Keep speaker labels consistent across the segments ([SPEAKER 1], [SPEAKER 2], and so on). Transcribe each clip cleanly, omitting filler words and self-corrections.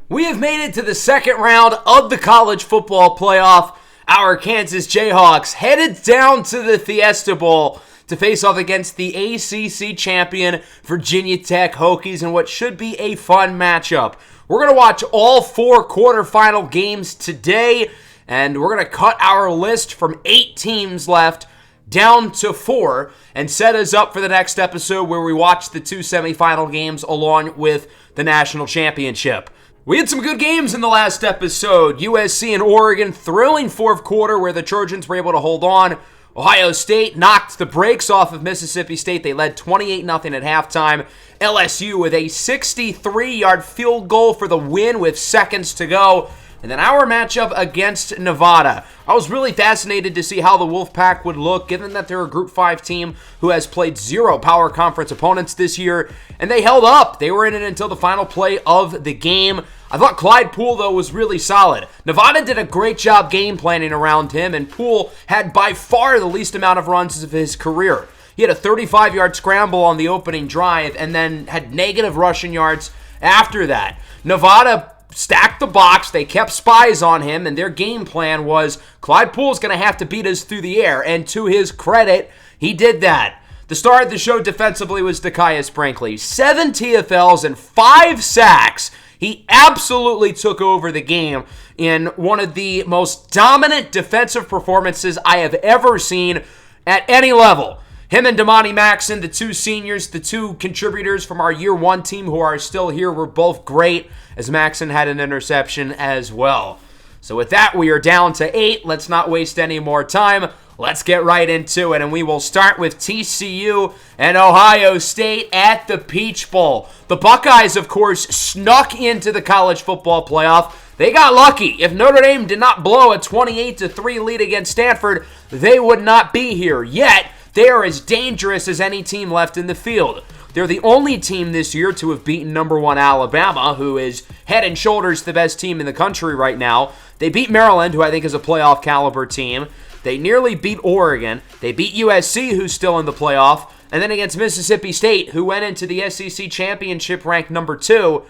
[SPEAKER 1] We have made it to the second round of the college football playoff. Our Kansas Jayhawks headed down to the Fiesta Bowl to face off against the ACC champion Virginia Tech Hokies in what should be a fun matchup. We're going to watch all four quarterfinal games today, and we're going to cut our list from 8 teams left down to 4 and set us up for the next episode where we watch the 2 semifinal games along with the national championship. We had some good games in the last episode. USC and Oregon, thrilling fourth quarter where the Trojans were able to hold on. Ohio State knocked the brakes off of Mississippi State. They led 28-0 at halftime. LSU with a 63-yard field goal for the win with seconds to go. And then our matchup against Nevada. I was really fascinated to see how the Wolfpack would look, given that they're a Group 5 team who has played 0 Power Conference opponents this year, and they held up. They were in it until the final play of the game. I thought Clyde Poole, though, was really solid. Nevada did a great job game planning around him, and Poole had by far the least amount of runs of his career. He had a 35-yard scramble on the opening drive and then had negative rushing yards after that. Nevada stacked the box, they kept spies on him, and their game plan was Clyde Poole's going to have to beat us through the air, and to his credit, he did that. The star of the show defensively was Dekias Brinkley. 7 TFLs and 5 sacks. He absolutely took over the game in one of the most dominant defensive performances I have ever seen at any level. Him and Damani Maxson, the 2 seniors, the 2 contributors from our year 1 team who are still here, were both great, as Maxson had an interception as well. So with that, we are down to 8. Let's not waste any more time. Let's get right into it, and we will start with TCU and Ohio State at the Peach Bowl. The Buckeyes, of course, snuck into the college football playoff. They got lucky. If Notre Dame did not blow a 28-3 lead against Stanford, they would not be here. Yet, they are as dangerous as any team left in the field. They're the only team this year to have beaten number 1 Alabama, who is head and shoulders the best team in the country right now. They beat Maryland, who I think is a playoff caliber team. They nearly beat Oregon. They beat USC, who's still in the playoff. And then against Mississippi State, who went into the SEC championship ranked number 2.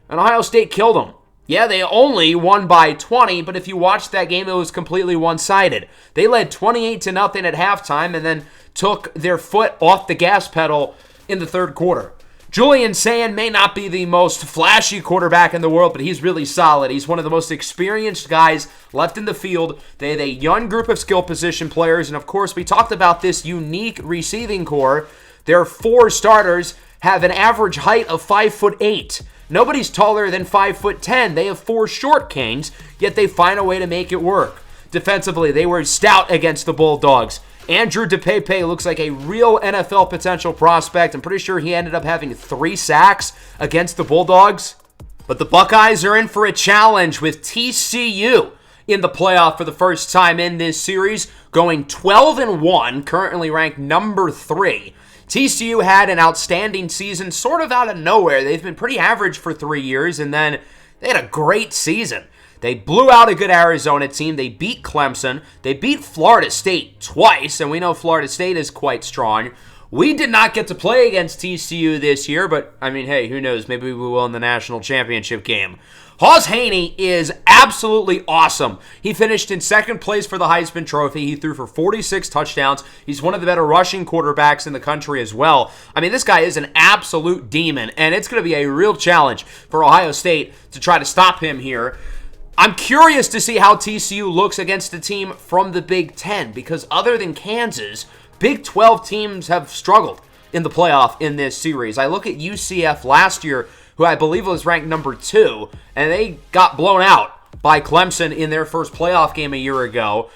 [SPEAKER 1] And Ohio State killed them. Yeah, they only won by 20, but if you watched that game, it was completely one-sided. They led 28-0 at halftime and then took their foot off the gas pedal in the third quarter. Julian Sand may not be the most flashy quarterback in the world, but he's really solid. He's one of the most experienced guys left in the field. They have a young group of skill position players, and of course, we talked about this unique receiving core. Their 4 starters have an average height of 5'8". Nobody's taller than 5'10". They have 4 short canes, yet they find a way to make it work. Defensively, they were stout against the Bulldogs. Andrew DePepe looks like a real NFL potential prospect. I'm pretty sure he ended up having 3 sacks against the Bulldogs. But the Buckeyes are in for a challenge with TCU in the playoff for the first time in this series, going 12-1, currently ranked number 3. TCU had an outstanding season sort of out of nowhere. They've been pretty average for 3 years, and then they had a great season. They blew out a good Arizona team. They beat Clemson. They beat Florida State twice, and we know Florida State is quite strong. We did not get to play against TCU this year, but, I mean, hey, who knows? Maybe we will in the national championship game. Hawes Haney is absolutely awesome. He finished in second place for the Heisman Trophy. He threw for 46 touchdowns. He's one of the better rushing quarterbacks in the country as well. I mean, this guy is an absolute demon, and it's going to be a real challenge for Ohio State to try to stop him here. I'm curious to see how TCU looks against a team from the Big Ten, because other than Kansas, Big 12 teams have struggled in the playoff in this series. I look at UCF last year, who I believe was ranked number 2, and they got blown out by Clemson in their first playoff game a year ago.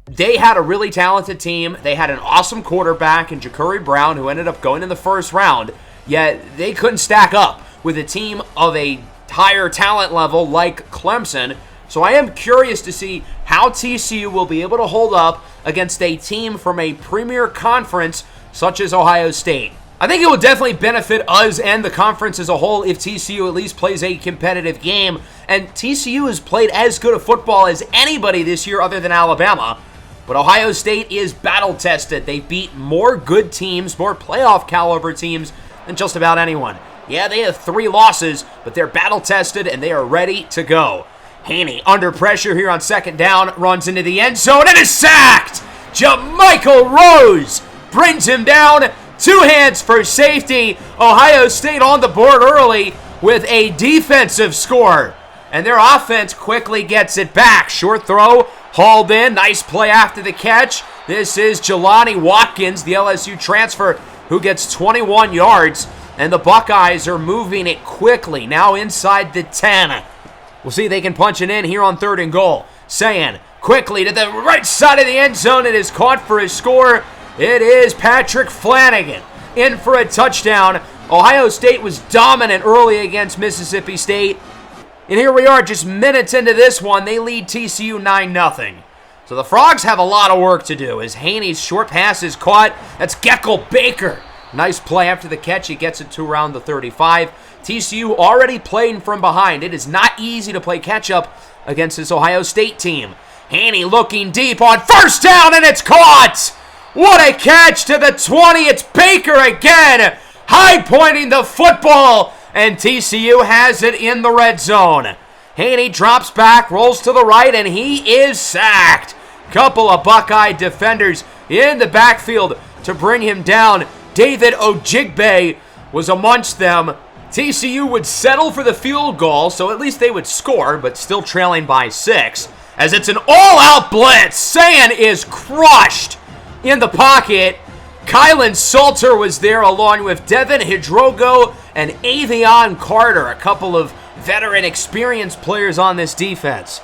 [SPEAKER 1] They had a really talented team. They had an awesome quarterback in Ja'Cory Brown, who ended up going in the first round, yet they couldn't stack up with a team of a higher talent level like Clemson. So I am curious to see how TCU will be able to hold up against a team from a premier conference such as Ohio State. I think it will definitely benefit us and the conference as a whole if TCU at least plays a competitive game. And TCU has played as good a football as anybody this year other than Alabama. But Ohio State is battle-tested. They beat more good teams, more playoff caliber teams than just about anyone. Yeah, they have 3 losses, but they're battle-tested and they are ready to go. Haney under pressure here on second down, runs into the end zone and is sacked! Jamichael Rose brings him down. 2 hands for safety. Ohio State on the board early with a defensive score. And their offense quickly gets it back. Short throw, hauled in. Nice play after the catch. This is Jelani Watkins, the LSU transfer, who gets 21 yards. And the Buckeyes are moving it quickly, now inside the 10. We'll see if they can punch it in here on 3rd and goal. Sayan quickly to the right side of the end zone. It is caught for his score. It is Patrick Flanagan in for a touchdown. Ohio State was dominant early against Mississippi State. And here we are just minutes into this one. They lead TCU 9-0. So the Frogs have a lot of work to do as Haney's short pass is caught. That's Geckel Baker. Nice play after the catch. He gets it to around the 35. TCU already playing from behind. It is not easy to play catch-up against this Ohio State team. Haney looking deep on 1st down, and it's caught! What a catch to the 20. It's Baker again, high-pointing the football, and TCU has it in the red zone. Haney drops back, rolls to the right, and he is sacked. Couple of Buckeye defenders in the backfield to bring him down. David Ojigbe was amongst them. TCU would settle for the field goal, so at least they would score, but still trailing by 6. As it's an all-out blitz, Sayan is crushed in the pocket. Kylan Salter was there along with Devin Hidrogo and Avion Carter, a couple of veteran experienced players on this defense.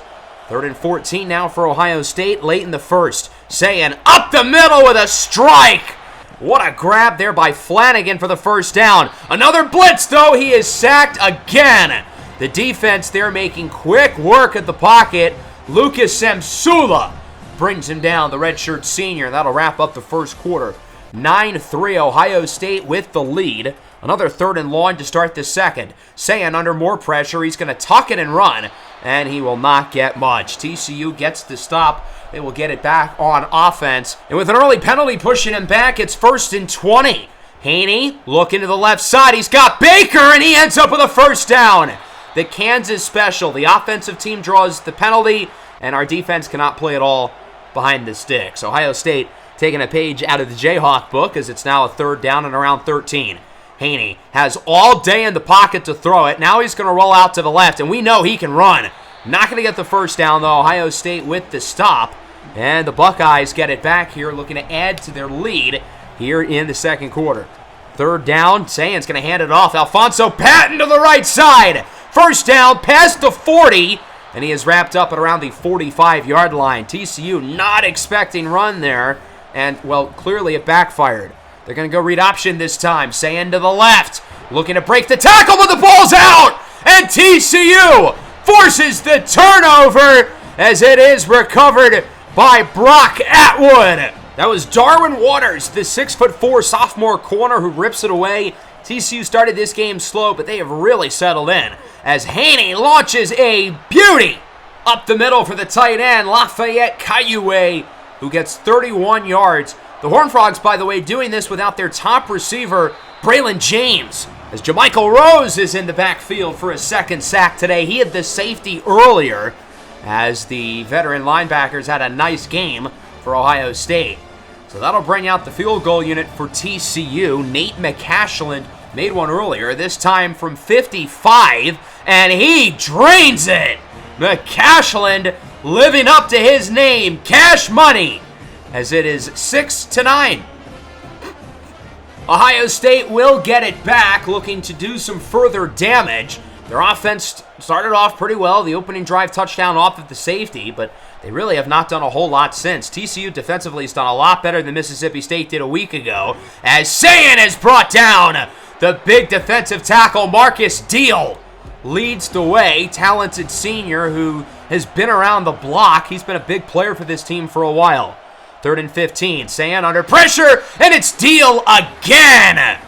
[SPEAKER 1] 3rd and 14 now for Ohio State, late in the first. Sayan up the middle with a strike. What a grab there by Flanagan for the 1st down. Another blitz, though. He is sacked again. The defense there making quick work at the pocket. Lucas Samsula brings him down, the redshirt senior. That'll wrap up the first quarter. 9-3, Ohio State with the lead. Another 3rd and long to start the second. Sayan under more pressure. He's going to tuck it and run, and he will not get much. TCU gets the stop. They will get it back on offense. And with an early penalty pushing him back, it's 1st and 20. Haney looking to the left side. He's got Baker, and he ends up with a 1st down. The Kansas special. The offensive team draws the penalty, and our defense cannot play at all behind the sticks. Ohio State taking a page out of the Jayhawk book as it's now a 3rd down and around 13. Haney has all day in the pocket to throw it. Now he's going to roll out to the left, and we know he can run. Not going to get the 1st down, though. Ohio State with the stop. And the Buckeyes get it back here, looking to add to their lead here in the second quarter. 3rd down. Sayan's going to hand it off. Alfonso Patton to the right side. 1st down, past the 40. And he is wrapped up at around the 45-yard line. TCU not expecting run there. And, well, clearly it backfired. They're going to go read option this time. Sayan to the left. Looking to break the tackle, but the ball's out. And TCU forces the turnover as it is recovered by Brock Atwood. That was Darwin Waters, the 6'4" sophomore corner who rips it away. TCU started this game slow, but they have really settled in as Haney launches a beauty up the middle for the tight end, Lafayette Kayue, who gets 31 yards. The Horned Frogs, by the way, doing this without their top receiver, Braylon James, as Jamichael Rose is in the backfield for a 2nd sack today. He had the safety earlier as the veteran linebackers had a nice game for Ohio State. So that'll bring out the field goal unit for TCU. Nate McCashland made one earlier, this time from 55, and he drains it. McCashland living up to his name, Cash Money, as it is 6-9. Ohio State will get it back, looking to do some further damage. Their offense started off pretty well. The opening drive touchdown off of the safety, but they really have not done a whole lot since. TCU defensively has done a lot better than Mississippi State did a week ago, as Sayan is brought down. The big defensive tackle, Marcus Deal, leads the way. Talented senior who has been around the block. He's been a big player for this team for a while. 3rd and 15. Sayan under pressure, and it's Deal again.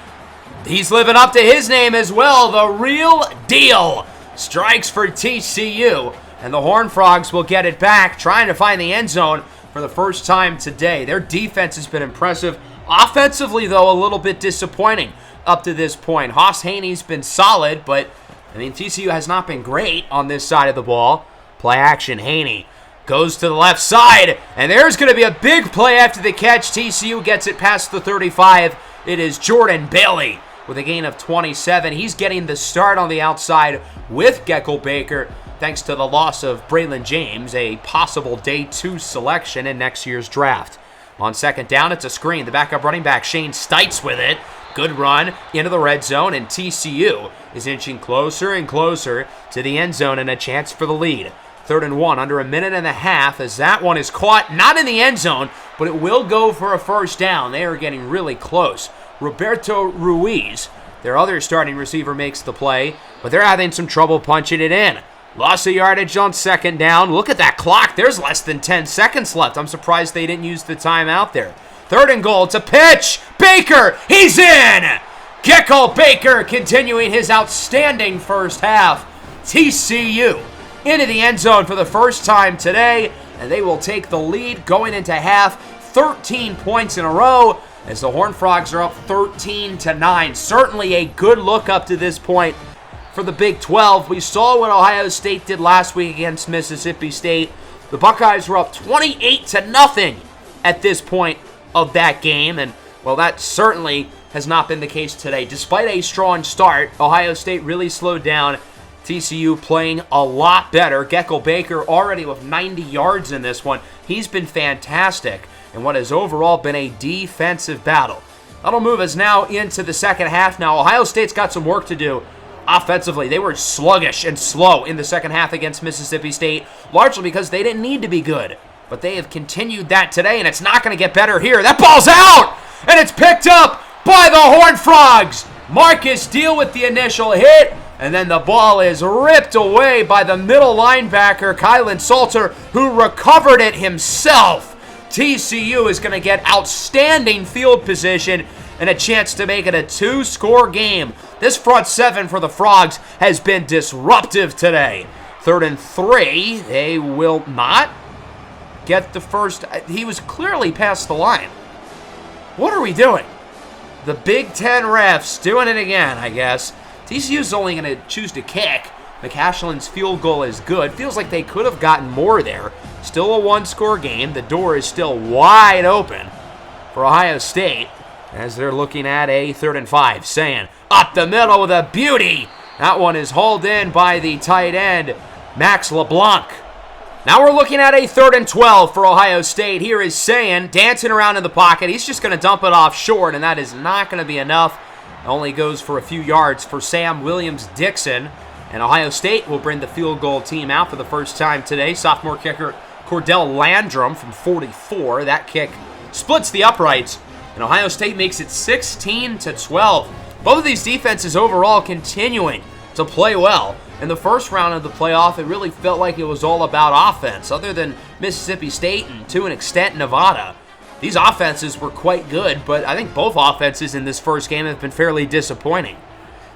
[SPEAKER 1] He's living up to his name as well. The real Deal strikes for TCU, and the Horned Frogs will get it back, trying to find the end zone for the first time today. Their defense has been impressive. Offensively, though, a little bit disappointing. up to this point. Haas Haney's been solid, but, I mean, TCU has not been great on this side of the ball. Play action, Haney goes to the left side, and there's going to be a big play after the catch. TCU gets it past the 35. It is Jordan Bailey with a gain of 27. He's getting the start on the outside with Geckel Baker, thanks to the loss of Braylon James, a possible day 2 selection in next year's draft. On second down, it's a screen. The backup running back, Shane Stites, with it. Good run into the red zone, and TCU is inching closer and closer to the end zone and a chance for the lead. 3rd and 1, under a minute and a half, as that one is caught, not in the end zone, but it will go for a first down. They are getting really close. Roberto Ruiz, their other starting receiver, makes the play, but they're having some trouble punching it in. Loss of yardage on second down. Look at that clock. There's less than 10 seconds left. I'm surprised they didn't use the timeout there. 3rd and goal. It's a pitch. Baker, he's in! Geckel Baker continuing his outstanding first half. TCU into the end zone for the first time today, and they will take the lead going into half. 13 points in a row as the Horned Frogs are up 13-9. Certainly a good look up to this point for the Big 12. We saw what Ohio State did last week against Mississippi State. The Buckeyes were up 28-0 at this point of that game, and, well, that certainly has not been the case today. Despite a strong start, Ohio State really slowed down. TCU playing a lot better. Geckel Baker already with 90 yards in this one. He's been fantastic in what has overall been a defensive battle. That'll move us now into the second half. Now, Ohio State's got some work to do offensively. They were sluggish and slow in the second half against Mississippi State, largely because they didn't need to be good. But they have continued that today, and it's not going to get better here. That ball's out, and it's picked up by the Horned Frogs. Marcus Deal with the initial hit, and then the ball is ripped away by the middle linebacker, Kylan Salter, who recovered it himself. TCU is going to get outstanding field position and a chance to make it a 2-score game. This front seven for the Frogs has been disruptive today. 3rd and 3, they will not get the first. He was clearly past the line. What are we doing? The Big Ten refs doing it again, I guess. TCU's only going to choose to kick. McCashlin's field goal is good. Feels like they could have gotten more there. Still a 1-score game. The door is still wide open for Ohio State as they're looking at a 3rd and 5. Saying up the middle with a beauty. That one is hauled in by the tight end, Max LeBlanc. Now we're looking at a 3rd and 12 for Ohio State. Here is Sayin dancing around in the pocket. He's just going to dump it off short, and that is not going to be enough. It only goes for a few yards for Sam Williams-Dixon. And Ohio State will bring the field goal team out for the first time today. Sophomore kicker Cordell Landrum from 44. That kick splits the uprights, and Ohio State makes it 16-12. Both of these defenses overall continuing to play well. In the first round of the playoff, it really felt like it was all about offense. Other than Mississippi State and, to an extent, Nevada, these offenses were quite good, but I think both offenses in this first game have been fairly disappointing.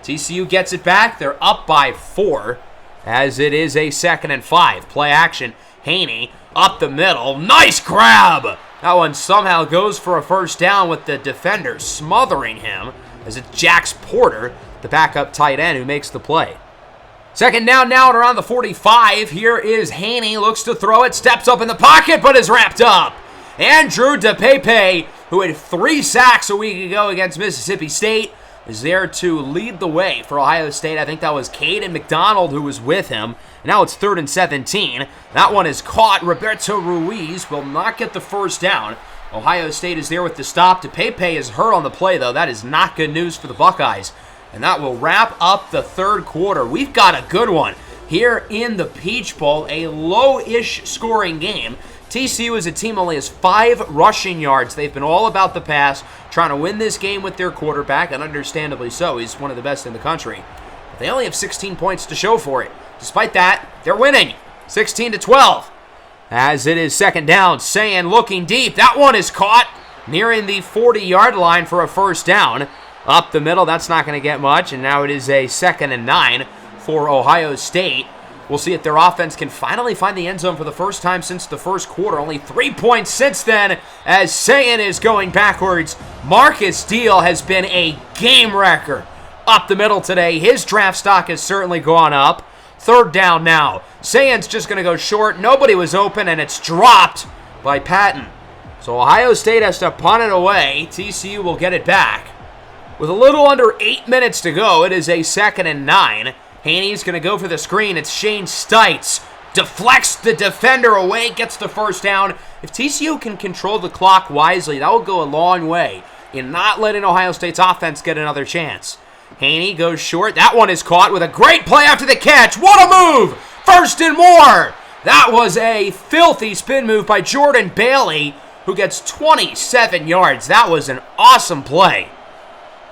[SPEAKER 1] TCU gets it back. They're up by 4 as it is a 2nd and 5. Play action. Haney up the middle. Nice grab! That one somehow goes for a first down with the defender smothering him as it's Jax Porter, the backup tight end, who makes the play. 2nd down now at around the 45. Here is Haney. Looks to throw it. Steps up in the pocket, but is wrapped up. Andrew DePepe, who had 3 sacks a week ago against Mississippi State, is there to lead the way for Ohio State. I think that was Caden McDonald who was with him. Now it's 3rd and 17. That one is caught. Roberto Ruiz will not get the first down. Ohio State is there with the stop. DePepe is hurt on the play, though. That is not good news for the Buckeyes. And that will wrap up the 3rd quarter. We've got a good one here in the Peach Bowl, a low-ish scoring game. TCU as a team only has 5 rushing yards. They've been all about the pass, trying to win this game with their quarterback, and understandably so. He's one of the best in the country. But they only have 16 points to show for it. Despite that, they're winning 16-12. As it is 2nd down, Sayin looking deep. That one is caught nearing the 40-yard line for a first down. Up the middle, that's not going to get much, and now it is a 2nd and 9 for Ohio State. We'll see if their offense can finally find the end zone for the first time since the first quarter. Only 3 points since then as Sayin is going backwards Marcus Deal has been a game wrecker up the middle today. His draft stock has certainly gone up. Third down now. Sayan's just going to go short. Nobody was open, and it's dropped by Patton. So Ohio State has to punt it away. TCU will get it back. With a little under 8 minutes to go, it is a 2nd and 9. Haney's going to go for the screen. It's Shane Stites. Deflects the defender away, gets the first down. If TCU can control the clock wisely, that will go a long way in not letting Ohio State's offense get another chance. Haney goes short. That one is caught with a great play after the catch. What a move! First and more! That was a filthy spin move by Jordan Bailey, who gets 27 yards. That was an awesome play.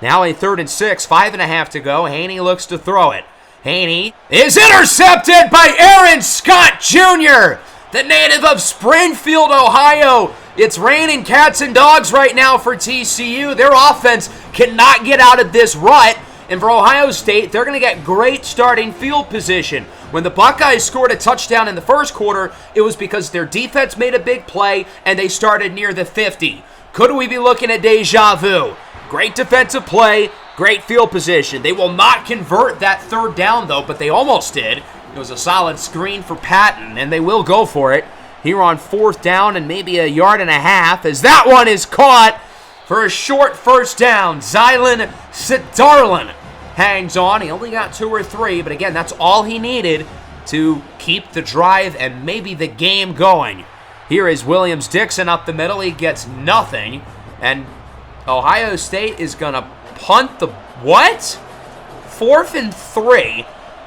[SPEAKER 1] Now a 3rd and 6, 5.5 to go. Haney looks to throw it. Haney is intercepted by Aaron Scott Jr., the native of Springfield, Ohio. It's raining cats and dogs right now for TCU. Their offense cannot get out of this rut. And for Ohio State, they're going to get great starting field position. When the Buckeyes scored a touchdown in the first quarter, it was because their defense made a big play and they started near the 50. Could we be looking at deja vu? Great defensive play, great field position. They will not convert that 3rd down, though, but they almost did. It was a solid screen for Patton, and they will go for it here on 4th down and maybe a 1.5 yards, as that one is caught for a short first down. Zylan Sidarlin hangs on. He only got 2 or 3, but again, that's all he needed to keep the drive and maybe the game going. Here is Williams-Dixon up the middle. He gets nothing, and Ohio State is going to punt the what? 4th and 3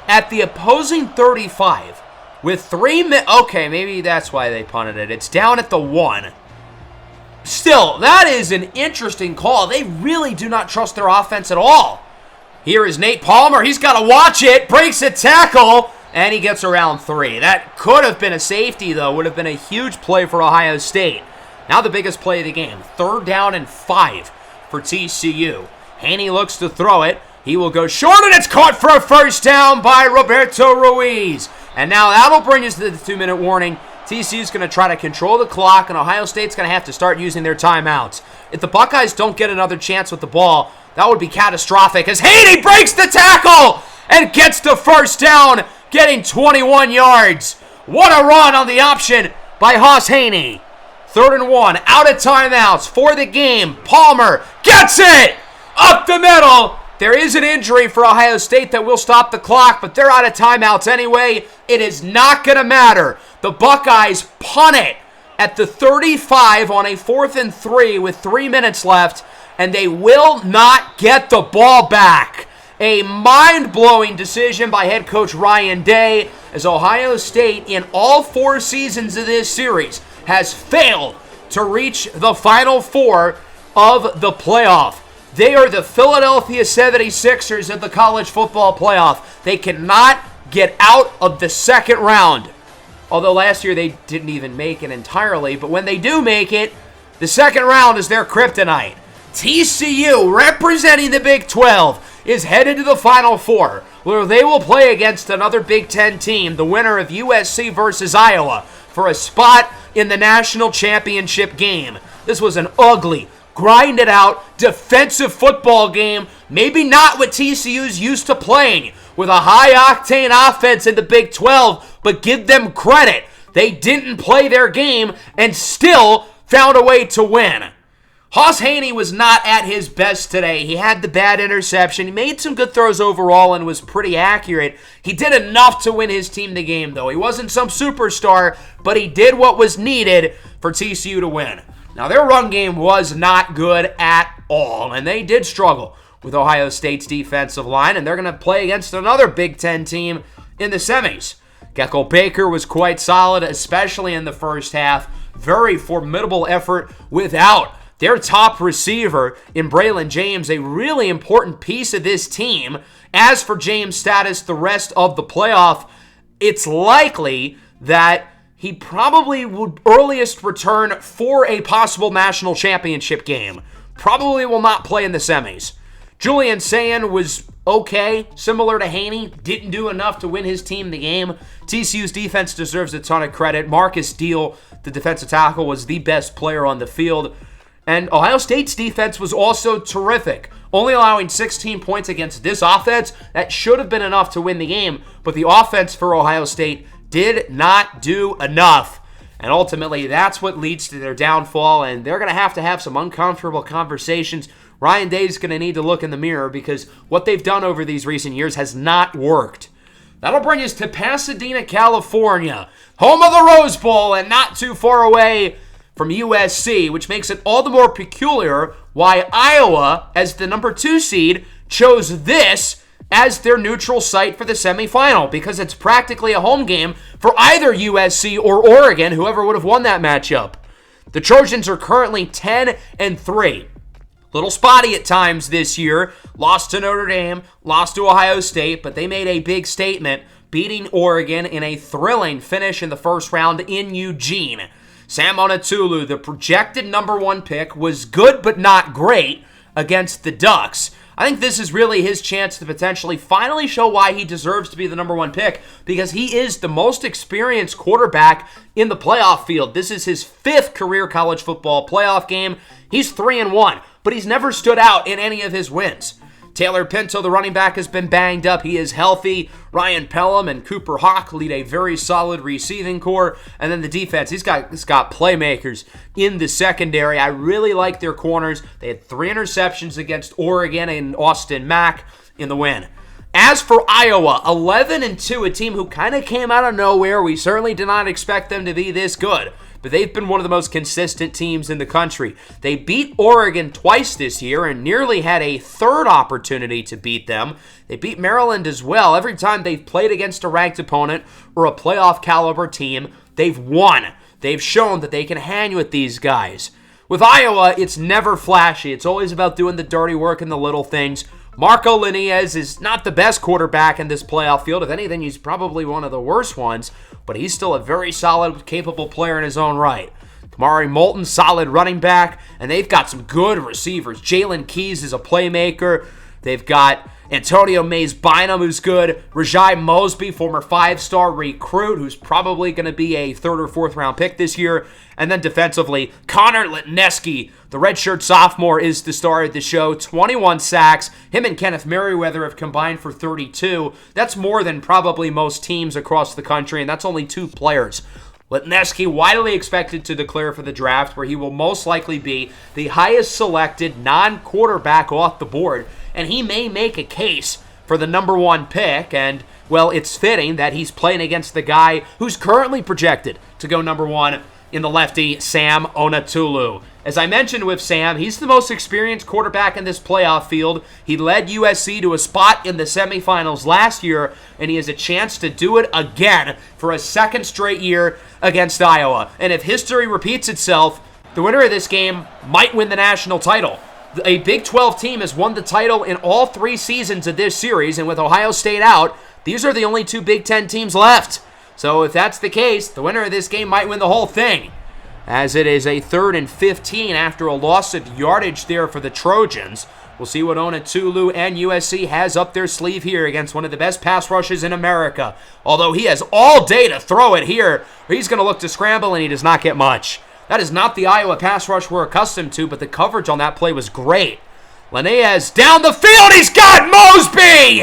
[SPEAKER 1] at the opposing 35 with 3 minutes. Okay, maybe that's why they punted it. It's down at the 1. Still, that is an interesting call. They really do not trust their offense at all. Here is Nate Palmer. He's got to watch it. Breaks a tackle, and he gets around 3. That could have been a safety, though. Would have been a huge play for Ohio State. Now the biggest play of the game. 3rd down and 5 for TCU. Haney looks to throw it. He will go short, and it's caught for a first down by Roberto Ruiz. And now that'll bring us to the 2-minute warning. TCU's going to try to control the clock, and Ohio State's going to have to start using their timeouts. If the Buckeyes don't get another chance with the ball, that would be catastrophic, as Haney breaks the tackle and gets the first down, getting 21 yards. What a run on the option by Hoss Haney. 3rd and 1, out of timeouts for the game. Palmer gets it up the middle. There is an injury for Ohio State that will stop the clock, but they're out of timeouts anyway. It is not going to matter. The Buckeyes punt it at the 35 on a 4th and 3 with 3 minutes left, and they will not get the ball back. A mind-blowing decision by head coach Ryan Day, as Ohio State, in all 4 seasons of this series, has failed to reach the Final Four of the playoff. They are the Philadelphia 76ers of the college football playoff. They cannot get out of the 2nd round. Although last year they didn't even make it entirely, but when they do make it, the 2nd round is their kryptonite. TCU, representing the Big 12, is headed to the Final Four, where they will play against another Big 10 team, the winner of USC versus Iowa, for a spot in the national championship game. This was an ugly, grinded out, defensive football game, maybe not what TCU's used to playing, with a high-octane offense in the Big 12, but give them credit. They didn't play their game and still found a way to win. Hoss Haney was not at his best today. He had the bad interception. He made some good throws overall and was pretty accurate. He did enough to win his team the game, though. He wasn't some superstar, but he did what was needed for TCU to win. Now, their run game was not good at all, and they did struggle with Ohio State's defensive line, and they're going to play against another Big Ten team in the semis. Gecko Baker was quite solid, especially in the first half. Very formidable effort without their top receiver in Braylon James, a really important piece of this team. As for James' status the rest of the playoff, it's likely that he probably would earliest return for a possible national championship game. Probably will not play in the semis. Julian Sayin was okay, similar to Haney, didn't do enough to win his team the game. TCU's defense deserves a ton of credit. Marcus Deal, the defensive tackle, was the best player on the field. And Ohio State's defense was also terrific, only allowing 16 points against this offense. That should have been enough to win the game, but the offense for Ohio State did not do enough. And ultimately, that's what leads to their downfall, and they're going to have some uncomfortable conversations. Ryan Day's going to need to look in the mirror because what they've done over these recent years has not worked. That'll bring us to Pasadena, California, home of the Rose Bowl and not too far away from USC, which makes it all the more peculiar why Iowa, as the number 2 seed, chose this as their neutral site for the semifinal, because it's practically a home game for either USC or Oregon, whoever would have won that matchup. The Trojans are currently 10-3. Little spotty at times this year. Lost to Notre Dame, lost to Ohio State, but they made a big statement, beating Oregon in a thrilling finish in the first round in Eugene. Sam Onatulu, the projected number 1 pick, was good but not great against the Ducks. I think this is really his chance to potentially finally show why he deserves to be the number 1 pick, because he is the most experienced quarterback in the playoff field. This is his 5th career college football playoff game. He's 3-1, but he's never stood out in any of his wins. Taylor Pinto, the running back, has been banged up. He is healthy. Ryan Pelham and Cooper Hawk lead a very solid receiving core. And then the defense, he's got playmakers in the secondary. I really like their corners. They had 3 interceptions against Oregon and Austin Mack in the win. As for Iowa, 11-2, a team who kind of came out of nowhere. We certainly did not expect them to be this good, but they've been one of the most consistent teams in the country. They beat Oregon twice this year and nearly had a 3rd opportunity to beat them. They beat Maryland as well. Every time they've played against a ranked opponent or a playoff caliber team, they've won. They've shown that they can hang with these guys. With Iowa, it's never flashy. It's always about doing the dirty work and the little things. Marco Linez is not the best quarterback in this playoff field. If anything, he's probably one of the worst ones, but he's still a very solid, capable player in his own right. Kamari Moulton, solid running back, and they've got some good receivers. Jalen Keys is a playmaker. They've got Antonio Mays-Bynum, who's good. Rajai Mosby, former 5-star recruit, who's probably going to be a 3rd or 4th round pick this year. And then defensively, Connor Litneski, the redshirt sophomore, is the star of the show. 21 sacks. Him and Kenneth Merriweather have combined for 32. That's more than probably most teams across the country, and that's only 2 players. Litneski widely expected to declare for the draft, where he will most likely be the highest selected non-quarterback off the board, and he may make a case for the number 1 pick, and, well, it's fitting that he's playing against the guy who's currently projected to go number 1 in the lefty, Sam Onatulu. As I mentioned with Sam, he's the most experienced quarterback in this playoff field. He led USC to a spot in the semifinals last year, and he has a chance to do it again for a 2nd straight year against Iowa. And if history repeats itself, the winner of this game might win the national title. A Big 12 team has won the title in all 3 seasons of this series, and with Ohio State out, these are the only 2 Big 10 teams left. So if that's the case, the winner of this game might win the whole thing, as it is a 3rd and 15 after a loss of yardage there for the Trojans. We'll see what Onatulu and USC has up their sleeve here against one of the best pass rushes in America. Although he has all day to throw it here, he's going to look to scramble, and he does not get much. That is not the Iowa pass rush we're accustomed to, but the coverage on that play was great. Linez down the field, he's got Mosby!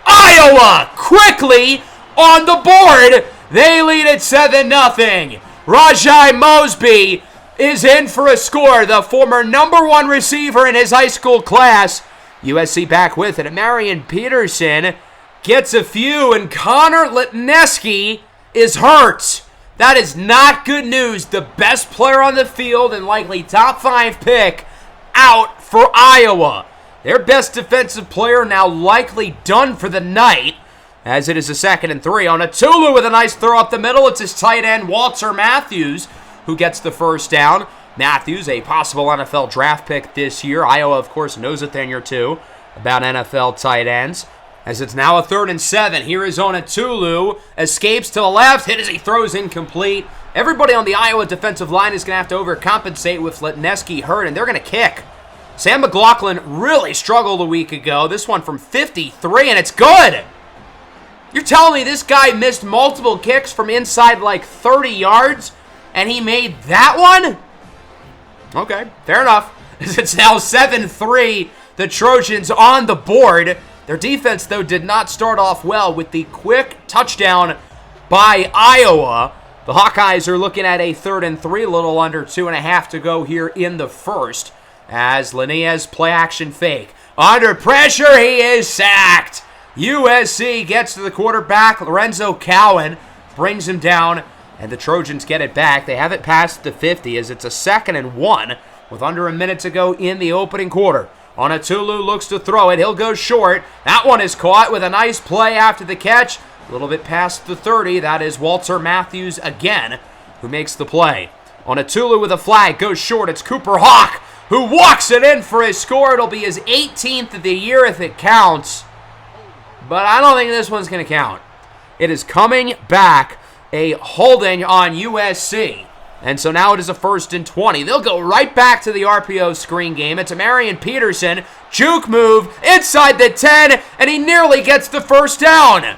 [SPEAKER 1] Iowa quickly on the board. They lead at 7-0. Rajai Mosby is in for a score, the former number 1 receiver in his high school class. USC back with it, and Marion Peterson gets a few, and Connor Litneski is hurt. That is not good news. The best player on the field and likely top 5 pick out for Iowa. Their best defensive player now likely done for the night, as it is a 2nd and 3. Onatulu with a nice throw up the middle. It's his tight end, Walter Matthews, who gets the first down. Matthews, a possible NFL draft pick this year. Iowa, of course, knows a thing or two about NFL tight ends. As it's now a 3rd and 7. Here is Onatulu. Escapes to the left. Hit as he throws incomplete. Everybody on the Iowa defensive line is going to have to overcompensate with Litneski hurt, and they're going to kick. Sam McLaughlin really struggled a week ago. This one from 53, and it's good. You're telling me this guy missed multiple kicks from inside like 30 yards, and he made that one? Okay, fair enough. It's now 7-3, the Trojans on the board. Their defense, though, did not start off well with the quick touchdown by Iowa. The Hawkeyes are looking at a 3rd and 3, a little under 2.5 to go here in the first, as Linnaeus play action fake. Under pressure, he is sacked. USC gets to the quarterback. Lorenzo Cowan brings him down, and the Trojans get it back. They have it past the 50 as it's a 2nd and 1 with under a minute to go in the opening quarter. Onatulu looks to throw it. He'll go short. That one is caught with a nice play after the catch. A little bit past the 30. That is Walter Matthews again who makes the play. Onatulu with a flag goes short. It's Cooper Hawk who walks it in for a score. It'll be his 18th of the year if it counts. But I don't think this one's going to count. It is coming back, a holding on USC. And so now it is a 1st and 20. They'll go right back to the RPO screen game. It's a Marion Peterson juke move inside the 10, and he nearly gets the first down.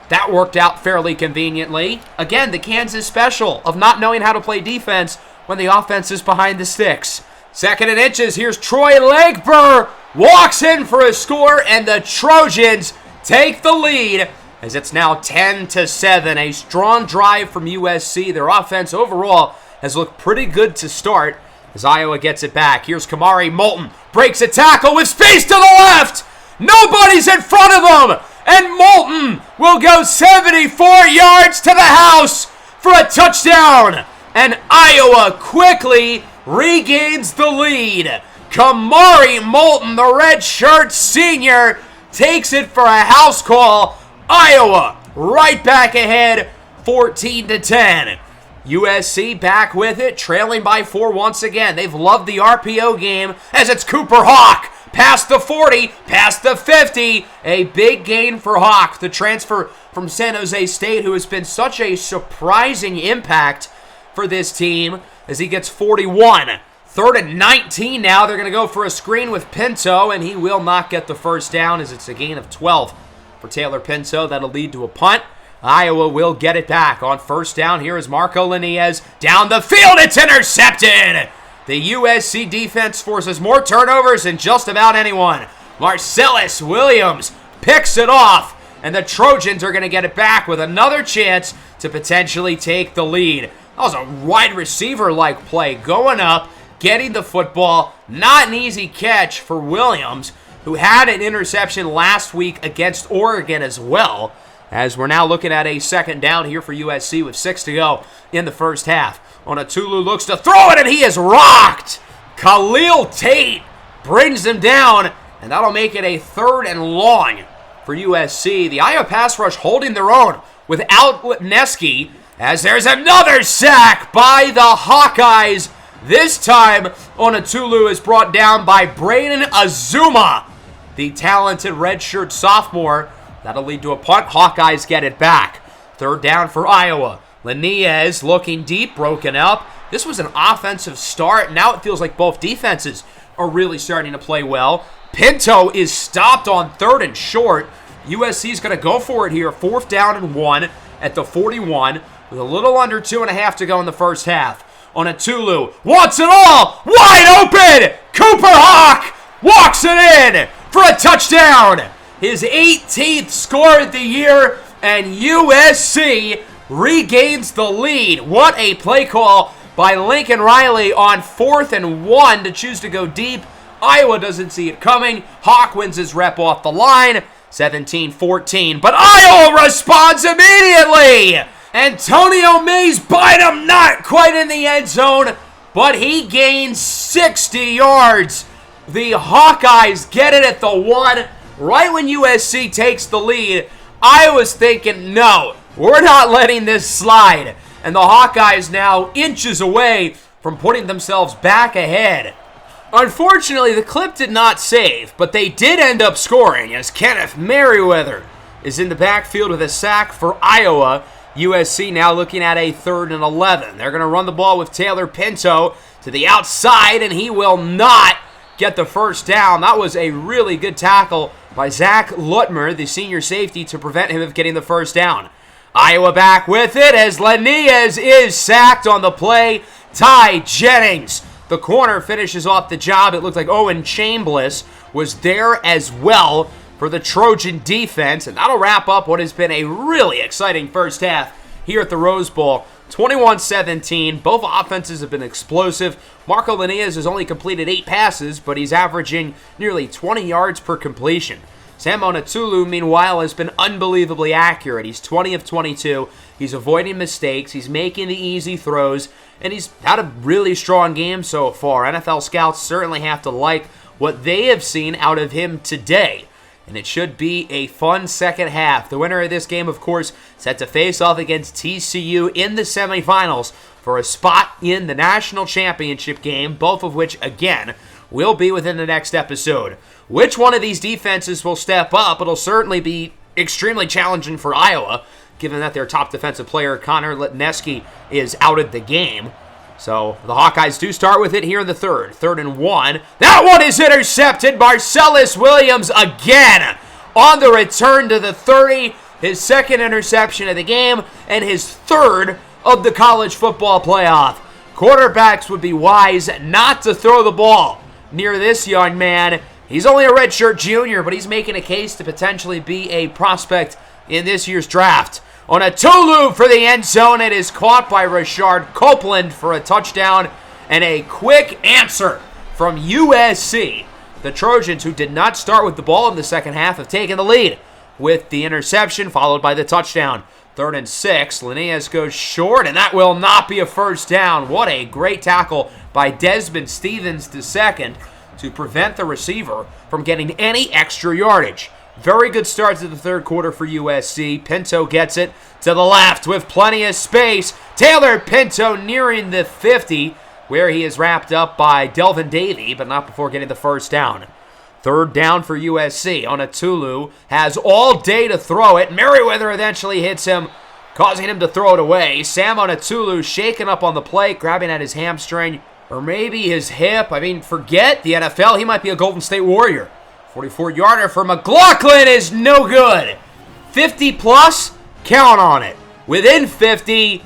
[SPEAKER 1] That worked out fairly conveniently. Again, the Kansas special of not knowing how to play defense when the offense is behind the sticks. 2nd and inches. Here's Troy Legber. Walks in for a score, and the Trojans take the lead as it's now 10-7. A strong drive from USC. Their offense overall has looked pretty good to start as Iowa gets it back. Here's Kamari Moulton. Breaks a tackle with space to the left. Nobody's in front of him. And Moulton will go 74 yards to the house for a touchdown. And Iowa quickly regains the lead. Kamari Moulton, the redshirt senior, takes it for a house call. Iowa right back ahead, 14-10. USC back with it, trailing by 4 once again. They've loved the RPO game as it's Cooper Hawk. Past the 40, past the 50. A big gain for Hawk, the transfer from San Jose State, who has been such a surprising impact for this team as he gets 41. 3rd and 19 now. They're going to go for a screen with Pinto, and he will not get the first down as it's a gain of 12 for Taylor Pinto. That'll lead to a punt. Iowa will get it back on 1st down. Here is Marco Linnaeus down the field. It's intercepted. The USC defense forces more turnovers than just about anyone. Marcellus Williams picks it off, and the Trojans are going to get it back with another chance to potentially take the lead. That was a wide receiver-like play, going up, getting the football. Not an easy catch for Williams, who had an interception last week against Oregon as well, as we're now looking at a 2nd down here for USC with 6 to go in the first half. Onatulu looks to throw it, and he is rocked. Khalil Tate brings him down, and that'll make it a 3rd and long for USC. The Iowa pass rush holding their own without Lipneski, as there's another sack by the Hawkeyes. This time, Onatulu is brought down by Braden Azuma, the talented redshirt sophomore. That'll lead to a punt. Hawkeyes get it back. 3rd down for Iowa. Linnaeus looking deep, broken up. This was an offensive start. Now it feels like both defenses are really starting to play well. Pinto is stopped on 3rd and short. USC is going to go for it here. 4th down and 1 at the 41 with a little under 2.5 to go in the first half. Onatulu wants it all. Wide open. Cooper Hawk walks it in for a touchdown. His 18th score of the year, and USC regains the lead. What a play call by Lincoln Riley on 4th and 1 to choose to go deep. Iowa doesn't see it coming. Hawk wins his rep off the line, 17-14. But Iowa responds immediately. Antonio Mays bite him, not quite in the end zone, but he gains 60 yards. The Hawkeyes get it at the 1. Right when USC takes the lead, Iowa's thinking, no, we're not letting this slide. And the Hawkeyes now inches away from putting themselves back ahead. Unfortunately, the clip did not save, but they did end up scoring as Kenneth Merriweather is in the backfield with a sack for Iowa. USC now looking at a 3rd and 11. They're going to run the ball with Taylor Pinto to the outside, and he will not get the first down. That was a really good tackle by Zach Lutmer, the senior safety, to prevent him of getting the first down. Iowa back with it as Linnaeus is sacked on the play. Ty Jennings The corner finishes off the job. It looked like Owen Chambliss was there as well for the Trojan defense. And that'll wrap up what has been a really exciting first half here at the Rose Bowl. 21-17. Both offenses have been explosive. Marco Linnaeus has only completed 8 passes, but he's averaging nearly 20 yards per completion. Sam Onatulu, meanwhile, has been unbelievably accurate. He's 20 of 22. He's avoiding mistakes. He's making the easy throws. And he's had a really strong game so far. NFL scouts certainly have to like what they have seen out of him today. And it should be a fun second half. The winner of this game, of course, set to face off against TCU in the semifinals for a spot in the national championship game, both of which, again, will be within the next episode. Which one of these defenses will step up? It'll certainly be extremely challenging for Iowa, given that their top defensive player, Connor Letneski, is out of the game. So the Hawkeyes do start with it here in the third. 3rd and 1. That one is intercepted. Marcellus Williams again on the return to the 30. His second interception of the game and his third of the college football playoff. Quarterbacks would be wise not to throw the ball near this young man. He's only a redshirt junior, but he's making a case to potentially be a prospect in this year's draft. Onatulu for the end zone. It is caught by Rashard Copeland for a touchdown. And a quick answer from USC. The Trojans, who did not start with the ball in the second half, have taken the lead with the interception followed by the touchdown. 3rd and 6. Linnaeus goes short, and that will not be a first down. What a great tackle by Desmond Stevens II to prevent the receiver from getting any extra yardage. Very good start to the third quarter for USC. Pinto gets it to the left with plenty of space. Taylor Pinto nearing the 50, where he is wrapped up by Delvin Davey, but not before getting the first down. 3rd down for USC. Onatulu has all day to throw it. Merriweather eventually hits him, causing him to throw it away. Sam Onatulu shaken up on the play, grabbing at his hamstring, or maybe his hip. I mean, forget the NFL. He might be a Golden State Warrior. 44-yarder for McLaughlin is no good. 50 plus, count on it. Within 50,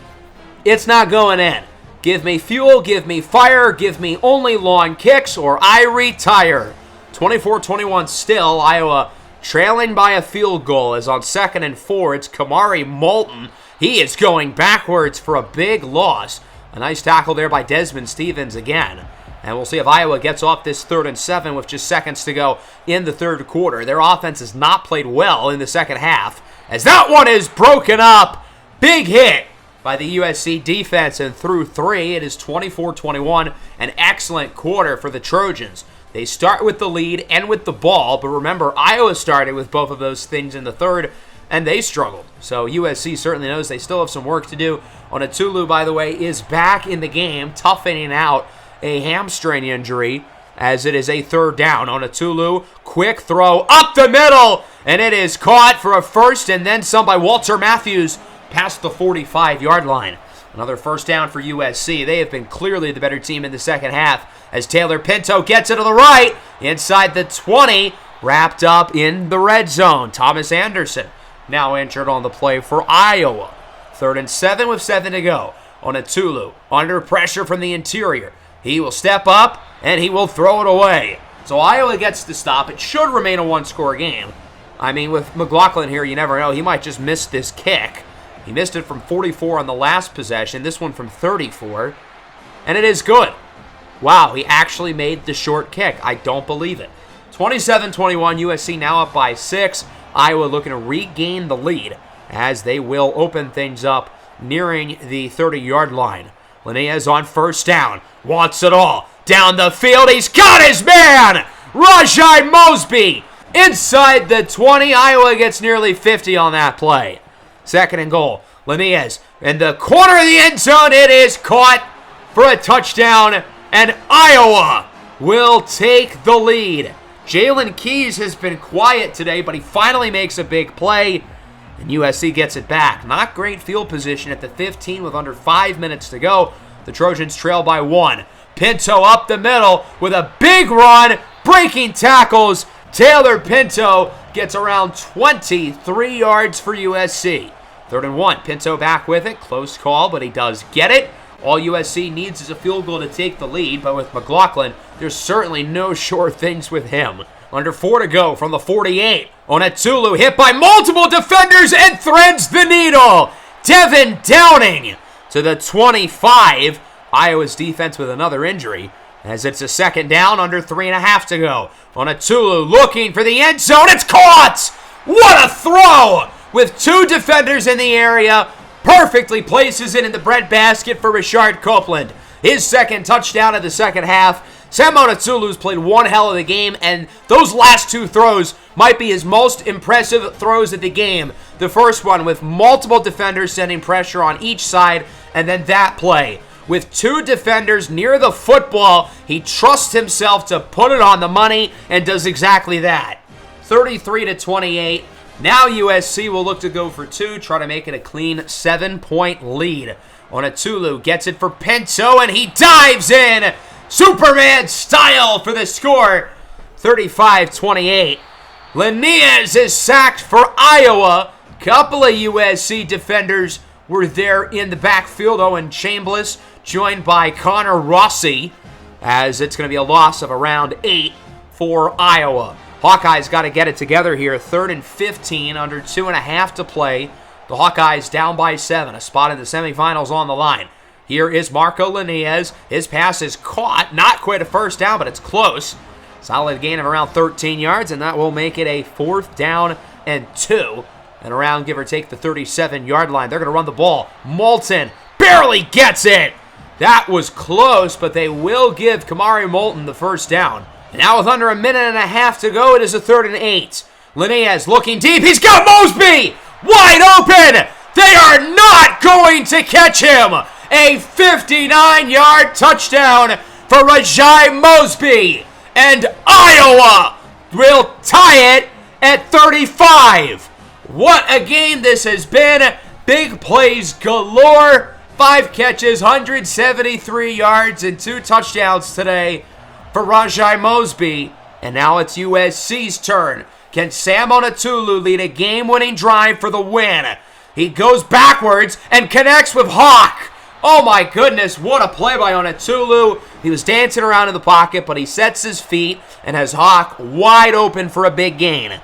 [SPEAKER 1] it's not going in. Give me fuel, give me fire, give me only long kicks, or I retire. 24-21 still. Iowa trailing by a field goal as on 2nd and 4. It's Kamari Moulton. He is going backwards for a big loss. A nice tackle there by Desmond Stevens again. And we'll see if Iowa gets off this 3rd and 7 with just seconds to go in the third quarter. Their offense has not played well in the second half, as that one is broken up. Big hit by the USC defense, and through 3, it is 24-21. An excellent quarter for the Trojans. They start with the lead and with the ball, but remember, Iowa started with both of those things in the third, and they struggled. So USC certainly knows they still have some work to do. Onatulu, by the way, is back in the game, toughening out a hamstring injury, as it is a 3rd down. Onatulu, quick throw up the middle, and it is caught for a first and then some by Walter Matthews past the 45-yard line. Another first down for USC. They have been clearly the better team in the second half, as Taylor Pinto gets it to the right, inside the 20, wrapped up in the red zone. Thomas Anderson now injured on the play for Iowa. 3rd and 7 with 7 to go. Onatulu under pressure from the interior. He will step up, and he will throw it away. So Iowa gets the stop. It should remain a one-score game. I mean, with McLaughlin here, you never know. He might just miss this kick. He missed it from 44 on the last possession. This one from 34. And it is good. Wow, he actually made the short kick. I don't believe it. 27-21, USC now up by 6. Iowa looking to regain the lead as they will open things up nearing the 30-yard line. Linnaeus on first down. Wants it all. Down the field. He's got his man! Rajai Mosby inside the 20. Iowa gets nearly 50 on that play. 2nd and goal. Linnaeus in the corner of the end zone. It is caught for a touchdown, and Iowa will take the lead. Jalen Keys has been quiet today, but he finally makes a big play, and USC gets it back. Not great field position at the 15 with under 5 minutes to go. The Trojans trail by 1. Pinto up the middle with a big run, breaking tackles. Taylor Pinto gets around 23 yards for USC. 3rd and 1. Pinto back with it. Close call, but he does get it. All USC needs is a field goal to take the lead, but with McLaughlin, there's certainly no sure things with him. Under 4 to go from the 48. Onatulu hit by multiple defenders and threads the needle. Devin Downing to the 25. Iowa's defense with another injury, as it's a second down, under 3.5 to go. Onatulu looking for the end zone. It's caught! What a throw! With 2 defenders in the area, perfectly places it in the breadbasket for Rashard Copeland. His second touchdown of the second half. Sam Onatulu's played one hell of the game, and those last 2 throws might be his most impressive throws of the game. The first one with multiple defenders sending pressure on each side, and then that play. With 2 defenders near the football, he trusts himself to put it on the money and does exactly that. 33-28. Now USC will look to go for 2, try to make it a clean 7-point lead. Onatulu gets it for Pinto, and he dives in. Superman style for the score. 35-28. Linnaeus is sacked for Iowa. Couple of USC defenders were there in the backfield. Owen Chambliss joined by Connor Rossi, as it's going to be a loss of around 8 for Iowa. Hawkeyes got to get it together here. 3rd and 15, under 2.5 to play. The Hawkeyes down by 7. A spot in the semifinals on the line. Here is Marco Linnaeus. His pass is caught. Not quite a first down, but it's close. Solid gain of around 13 yards, and that will make it a 4th down and 2. And around, give or take, the 37-yard line. They're going to run the ball. Moulton barely gets it. That was close, but they will give Kamari Moulton the first down. And now with under 1.5 to go, it is a 3rd and 8. Linnaeus looking deep. He's got Mosby wide open. They are not going to catch him. A 59-yard touchdown for Rajai Mosby. And Iowa will tie it at 35. What a game this has been. Big plays galore. 5 catches, 173 yards, and 2 touchdowns today for Rajai Mosby. And now it's USC's turn. Can Sam Onatulu lead a game-winning drive for the win? He goes backwards and connects with Hawk. Oh my goodness, what a play by Onatulu. He was dancing around in the pocket, but he sets his feet and has Hawk wide open for a big gain.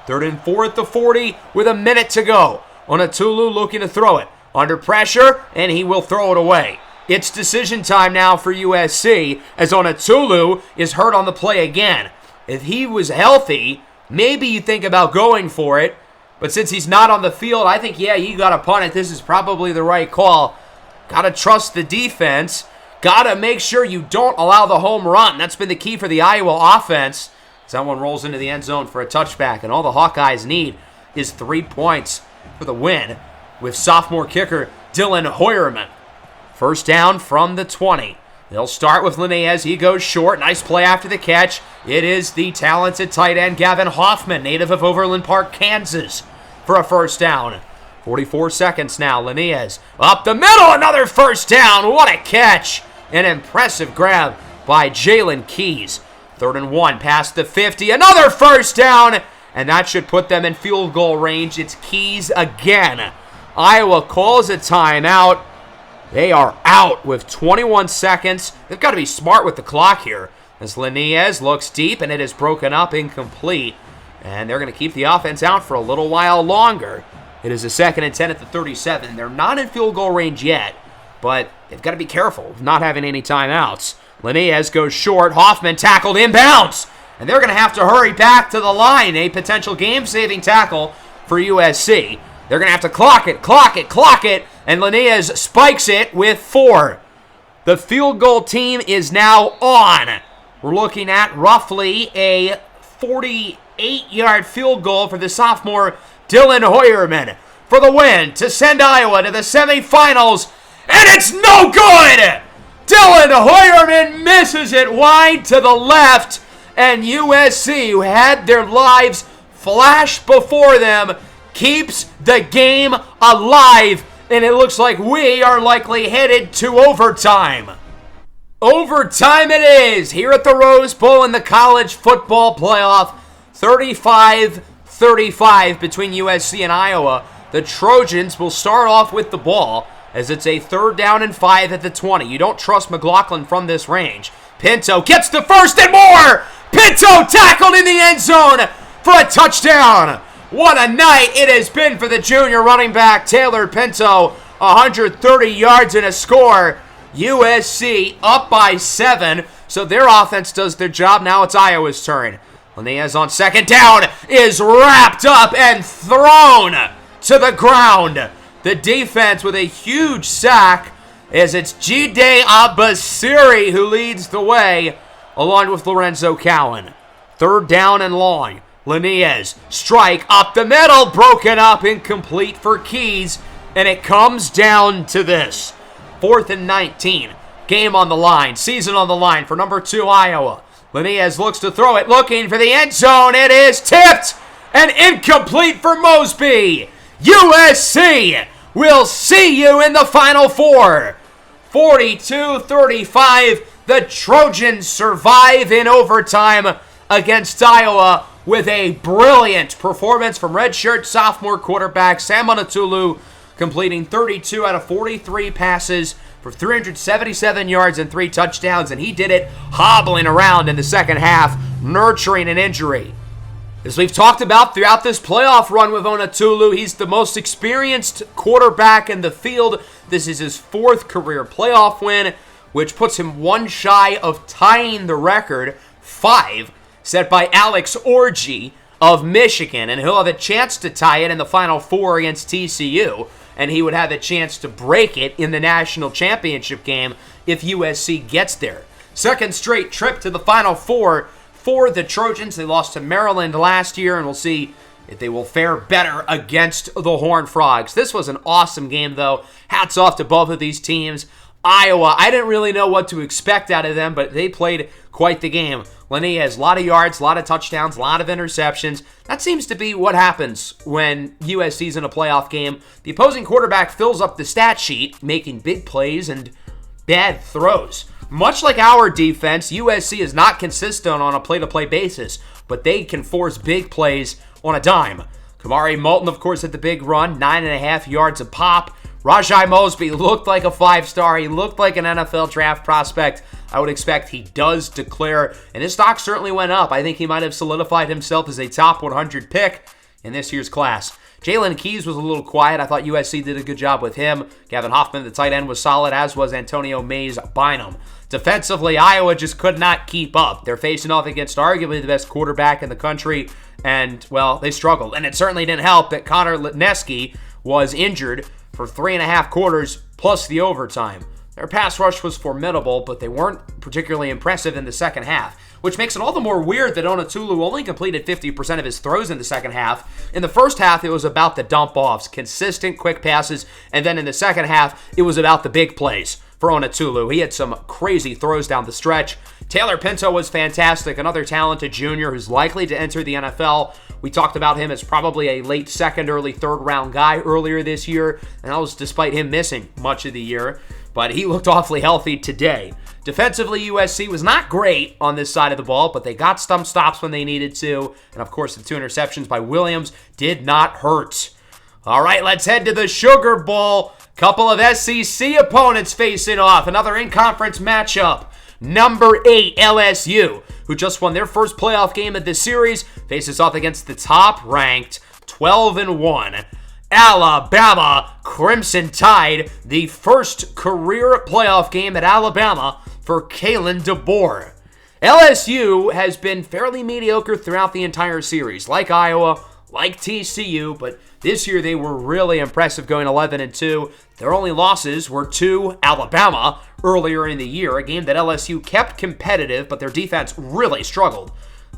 [SPEAKER 1] 3rd and 4 at the 40 with a minute to go. Onatulu looking to throw it. Under pressure, and he will throw it away. It's decision time now for USC, as Onatulu is hurt on the play again. If he was healthy, maybe you think about going for it, but since he's not on the field, I think, yeah, you got to punt it. This is probably the right call. Got to trust the defense. Got to make sure you don't allow the home run. That's been the key for the Iowa offense. Someone rolls into the end zone for a touchback, and all the Hawkeyes need is 3 points for the win with sophomore kicker Dylan Hoyerman. First down from the 20. They'll start with Linnaeus. He goes short. Nice play after the catch. It is the talented tight end Gavin Hoffman, native of Overland Park, Kansas, for a first down. 44 seconds now. Linnaeus up the middle. Another first down. What a catch. An impressive grab by Jalen Keys. 3rd and 1 past the 50. Another first down. And that should put them in field goal range. It's Keys again. Iowa calls a timeout. They are out with 21 seconds. They've got to be smart with the clock here, as Linnaeus looks deep, and it is broken up, incomplete. And they're going to keep the offense out for a little while longer. It is a 2nd and 10 at the 37. They're not in field goal range yet, but they've got to be careful of not having any timeouts. Linnaeus goes short. Hoffman tackled inbounds, and they're going to have to hurry back to the line. A potential game-saving tackle for USC. They're going to have to clock it, and Linnaeus spikes it with 4. The field goal team is now on. We're looking at roughly a 48-yard field goal for the sophomore Dylan Hoyerman for the win to send Iowa to the semifinals, and it's no good! Dylan Hoyerman misses it wide to the left, and USC, who had their lives flash before them, keeps the game alive, and it looks like we are likely headed to overtime. Overtime it is here at the Rose Bowl in the college football playoff. 35-35 between USC and Iowa. The Trojans will start off with the ball as it's a 3rd down and 5 at the 20. You don't trust McLaughlin from this range. Pinto gets the first and more! Pinto tackled in the end zone for a touchdown! What a night it has been for the junior running back, Taylor Pinto. 130 yards and a score. USC up by 7, so their offense does their job. Now it's Iowa's turn. Linnaeus on 2nd down is wrapped up and thrown to the ground. The defense with a huge sack as it's Jide Abasiri who leads the way, along with Lorenzo Cowan. 3rd down and long. Linnaeus, strike up the middle, broken up, incomplete for Keys, and it comes down to this. 4th and 19, game on the line, season on the line for number 2 Iowa. Linnaeus looks to throw it, looking for the end zone. It is tipped and incomplete for Mosby. USC will see you in the Final Four. 42-35, the Trojans survive in overtime against Iowa with a brilliant performance from redshirt sophomore quarterback Sam Monatulu, completing 32 out of 43 passes for 377 yards and 3 touchdowns, and he did it hobbling around in the second half, nurturing an injury. As we've talked about throughout this playoff run with Onatulu, he's the most experienced quarterback in the field. This is his 4th career playoff win, which puts him one shy of tying the record, 5, set by Alex Orji of Michigan, and he'll have a chance to tie it in the Final Four against TCU, and he would have a chance to break it in the national championship game if USC gets there. 2nd straight trip to the Final Four for the Trojans. They lost to Maryland last year, and we'll see if they will fare better against the Horned Frogs. This was an awesome game, though. Hats off to both of these teams. Iowa, I didn't really know what to expect out of them, but they played quite the game. Linnaeus has a lot of yards, a lot of touchdowns, a lot of interceptions. That seems to be what happens when USC's in a playoff game. The opposing quarterback fills up the stat sheet, making big plays and bad throws. Much like our defense, USC is not consistent on a play-to-play basis, but they can force big plays on a dime. Kamari Moulton, of course, had the big run, 9.5 yards a pop. Rajai Mosby looked like a 5-star. He looked like an NFL draft prospect. I would expect he does declare, and his stock certainly went up. I think he might have solidified himself as a top 100 pick in this year's class. Jalen Keys was a little quiet. I thought USC did a good job with him. Gavin Hoffman, the tight end, was solid, as was Antonio Mays Bynum. Defensively, Iowa just could not keep up. They're facing off against arguably the best quarterback in the country, and, well, they struggled. And it certainly didn't help that Connor Litneski was injured for 3.5 quarters plus the overtime. Their pass rush was formidable, but they weren't particularly impressive in the second half, which makes it all the more weird that Onatulu only completed 50% of his throws in the second half. In the first half, it was about the dump-offs, consistent quick passes, and then in the second half, it was about the big plays for Onatulu. He had some crazy throws down the stretch. Taylor Pinto was fantastic, another talented junior who's likely to enter the NFL. We talked about him as probably a late 2nd, early 3rd round guy earlier this year, and that was despite him missing much of the year, but he looked awfully healthy today. Defensively, USC was not great on this side of the ball, but they got some stops when they needed to, and of course the 2 interceptions by Williams did not hurt. All right, let's head to the Sugar Bowl. Couple of SEC opponents facing off. Another in-conference matchup. Number 8, LSU, who just won their first playoff game of the series, faces off against the top-ranked 12-1 Alabama Crimson Tide, the first career playoff game at Alabama for Kalen DeBoer. LSU has been fairly mediocre throughout the entire series, like Iowa, like TCU, but this year they were really impressive, going 11-2. Their only losses were to Alabama earlier in the year, a game that LSU kept competitive, but their defense really struggled,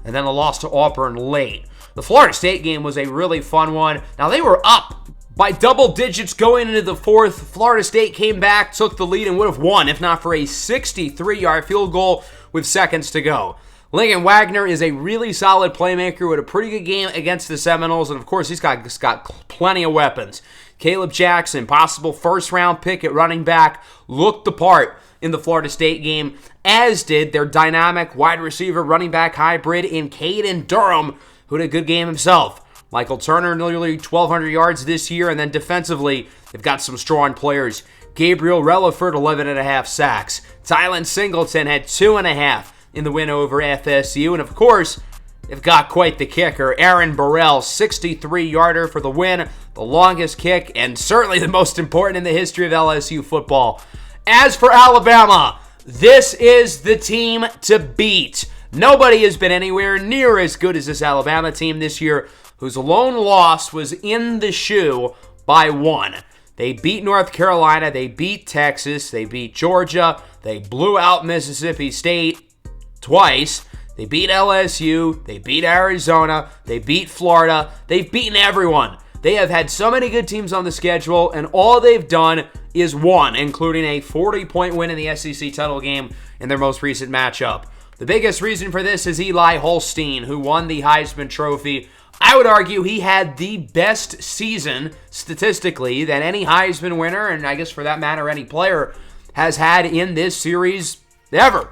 [SPEAKER 1] and then a loss to Auburn late. The Florida State game was a really fun one. Now, they were up by double digits going into the fourth. Florida State came back, took the lead, and would have won if not for a 63-yard field goal with seconds to go. Lincoln Wagner is a really solid playmaker with a pretty good game against the Seminoles, and of course, he's got plenty of weapons. Caleb Jackson, possible first-round pick at running back, looked the part in the Florida State game, as did their dynamic wide receiver running back hybrid in Caden Durham, who had a good game himself. Michael Turner, nearly 1,200 yards this year, and then defensively, They've got some strong players. Gabriel Relaford, 11.5 sacks. Tylen Singleton had 2.5 in the win over FSU. And of course, they've got quite the kicker. Aaron Burrell, 63-yarder for the win. The longest kick and certainly the most important in the history of LSU football. As for Alabama, this is the team to beat. Nobody has been anywhere near as good as this Alabama team this year, whose lone loss was in the shoe by 1. They beat North Carolina, they beat Texas, they beat Georgia, they blew out Mississippi State twice, they beat LSU, they beat Arizona, they beat Florida, they've beaten everyone. They have had so many good teams on the schedule, and all they've done is won, including a 40-point win in the SEC title game in their most recent matchup. The biggest reason for this is Eli Holstein, who won the Heisman Trophy. I would argue he had the best season, statistically, that any Heisman winner, and I guess for that matter, any player, has had in this series ever.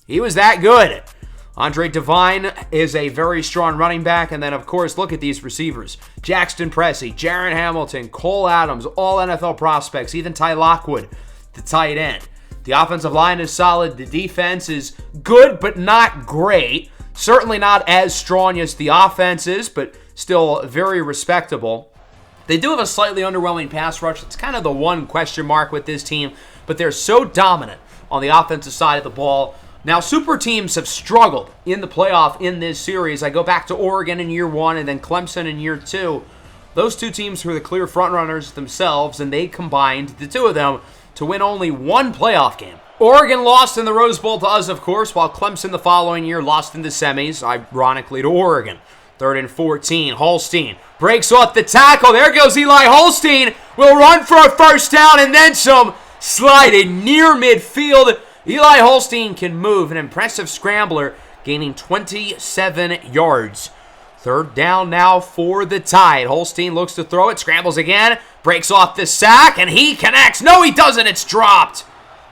[SPEAKER 1] He was that good. Andre Devine is a very strong running back, and then, of course, look at these receivers. Jackson Pressey, Jaron Hamilton, Cole Adams, all NFL prospects, even Ty Lockwood, the tight end. The offensive line is solid. The defense is good, but not great. Certainly not as strong as the offense is, but still very respectable. They do have a slightly underwhelming pass rush. It's kind of the one question mark with this team, but they're so dominant on the offensive side of the ball. Now, super teams have struggled in the playoff in this series. I go back to Oregon in year 1 and then Clemson in year 2. Those two teams were the clear frontrunners themselves, and they combined, the two of them, to win only one playoff game. Oregon lost in the Rose Bowl to us, of course, while Clemson the following year lost in the semis, ironically, to Oregon. 3rd and 14, Holstein breaks off the tackle. There goes Eli Holstein. Will run for a first down and then some. Sliding near midfield. Eli Holstein can move, an impressive scrambler, gaining 27 yards. 3rd down now for the Tide. Holstein looks to throw it, scrambles again, breaks off the sack, and he connects. No, he doesn't. It's dropped.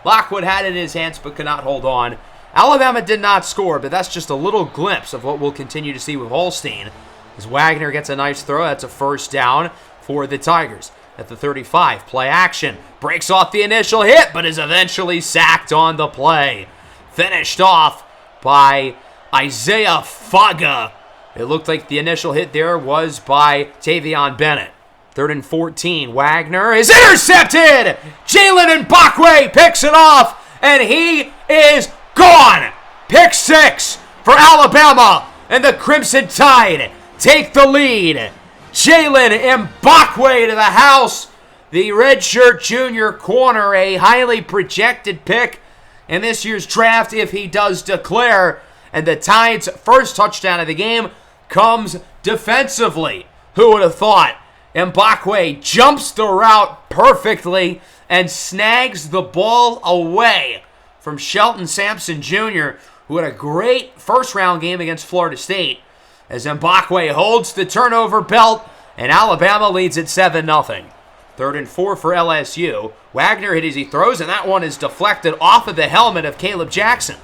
[SPEAKER 1] Lockwood had it in his hands but could not hold on. Alabama did not score, but that's just a little glimpse of what we'll continue to see with Holstein. As Wagner gets a nice throw, that's a first down for the Tigers. At the 35, play action. Breaks off the initial hit, but is eventually sacked on the play. Finished off by Isaiah Faga. It looked like the initial hit there was by Tavion Bennett. 3rd and 14, Wagner is intercepted! Jalen Mbakwe picks it off, and he is gone! Pick 6 for Alabama, and the Crimson Tide take the lead. Jalen Mbakwe to the house. The redshirt junior corner, a highly projected pick in this year's draft if he does declare. And the Tide's first touchdown of the game comes defensively. Who would have thought? Mbakwe jumps the route perfectly and snags the ball away from Shelton Sampson Jr., who had a great first-round game against Florida State, as Mbakwe holds the turnover belt, and Alabama leads at 7-0. 3rd and 4 for LSU. Wagner hit as he throws, and that one is deflected off of the helmet of Caleb Jackson.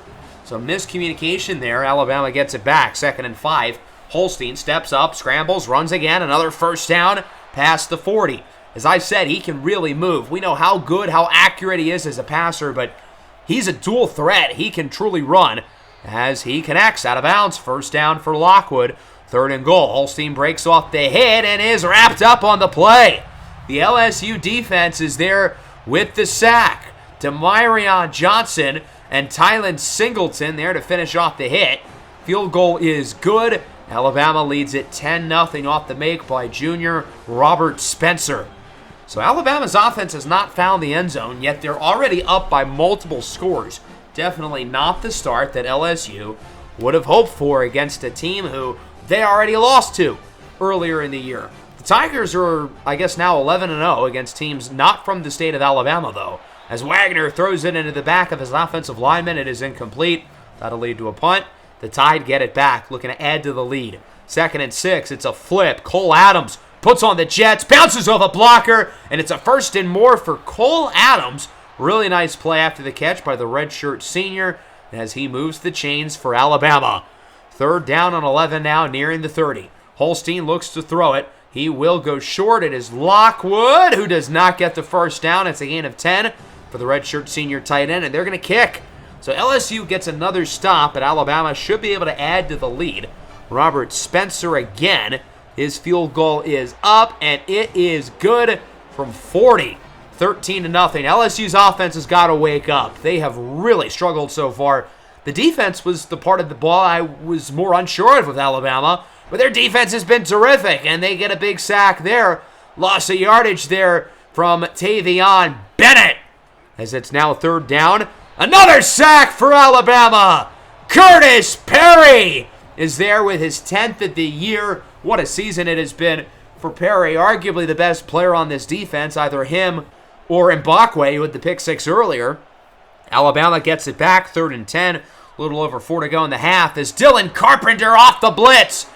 [SPEAKER 1] So miscommunication there. Alabama gets it back. 2nd and 5. Holstein steps up, scrambles, runs again. Another first down past the 40. As I said, he can really move. We know how good, how accurate he is as a passer, but he's a dual threat. He can truly run as he connects out of bounds. First down for Lockwood. 3rd and goal. Holstein breaks off the hit and is wrapped up on the play. The LSU defense is there with the sack. Demarion Johnson and Tylen Singleton there to finish off the hit. Field goal is good. Alabama leads it 10-0 off the make by junior Robert Spencer. So Alabama's offense has not found the end zone, yet they're already up by multiple scores. Definitely not the start that LSU would have hoped for against a team who they already lost to earlier in the year. The Tigers are, I guess, now 11-0 against teams not from the state of Alabama, though. As Wagner throws it into the back of his offensive lineman, it is incomplete. That'll lead to a punt. The Tide get it back, looking to add to the lead. 2nd and 6, it's a flip. Cole Adams puts on the Jets, bounces off a blocker, and it's a 1st and more for Cole Adams. Really nice play after the catch by the redshirt senior as he moves the chains for Alabama. 3rd down on 11 now, nearing the 30. Holstein looks to throw it. He will go short. It is Lockwood who does not get the first down. It's a gain of 10 for the redshirt senior tight end, and they're going to kick. So LSU gets another stop, but Alabama should be able to add to the lead. Robert Spencer again. His field goal is up, and it is good from 40. 13-0. LSU's offense has got to wake up. They have really struggled so far. The defense was the part of the ball I was more unsure of with Alabama, but their defense has been terrific, and they get a big sack there. Loss of yardage there from Tavion Bennett, as it's now third down. Another sack for Alabama. Curtis Perry is there with his 10th of the year. What a season it has been for Perry, arguably the best player on this defense, either him or Mbakwe with the pick six earlier. Alabama gets it back, 3rd and 10, a little over 4 to go in the half, as Dylan Carpenter off the blitz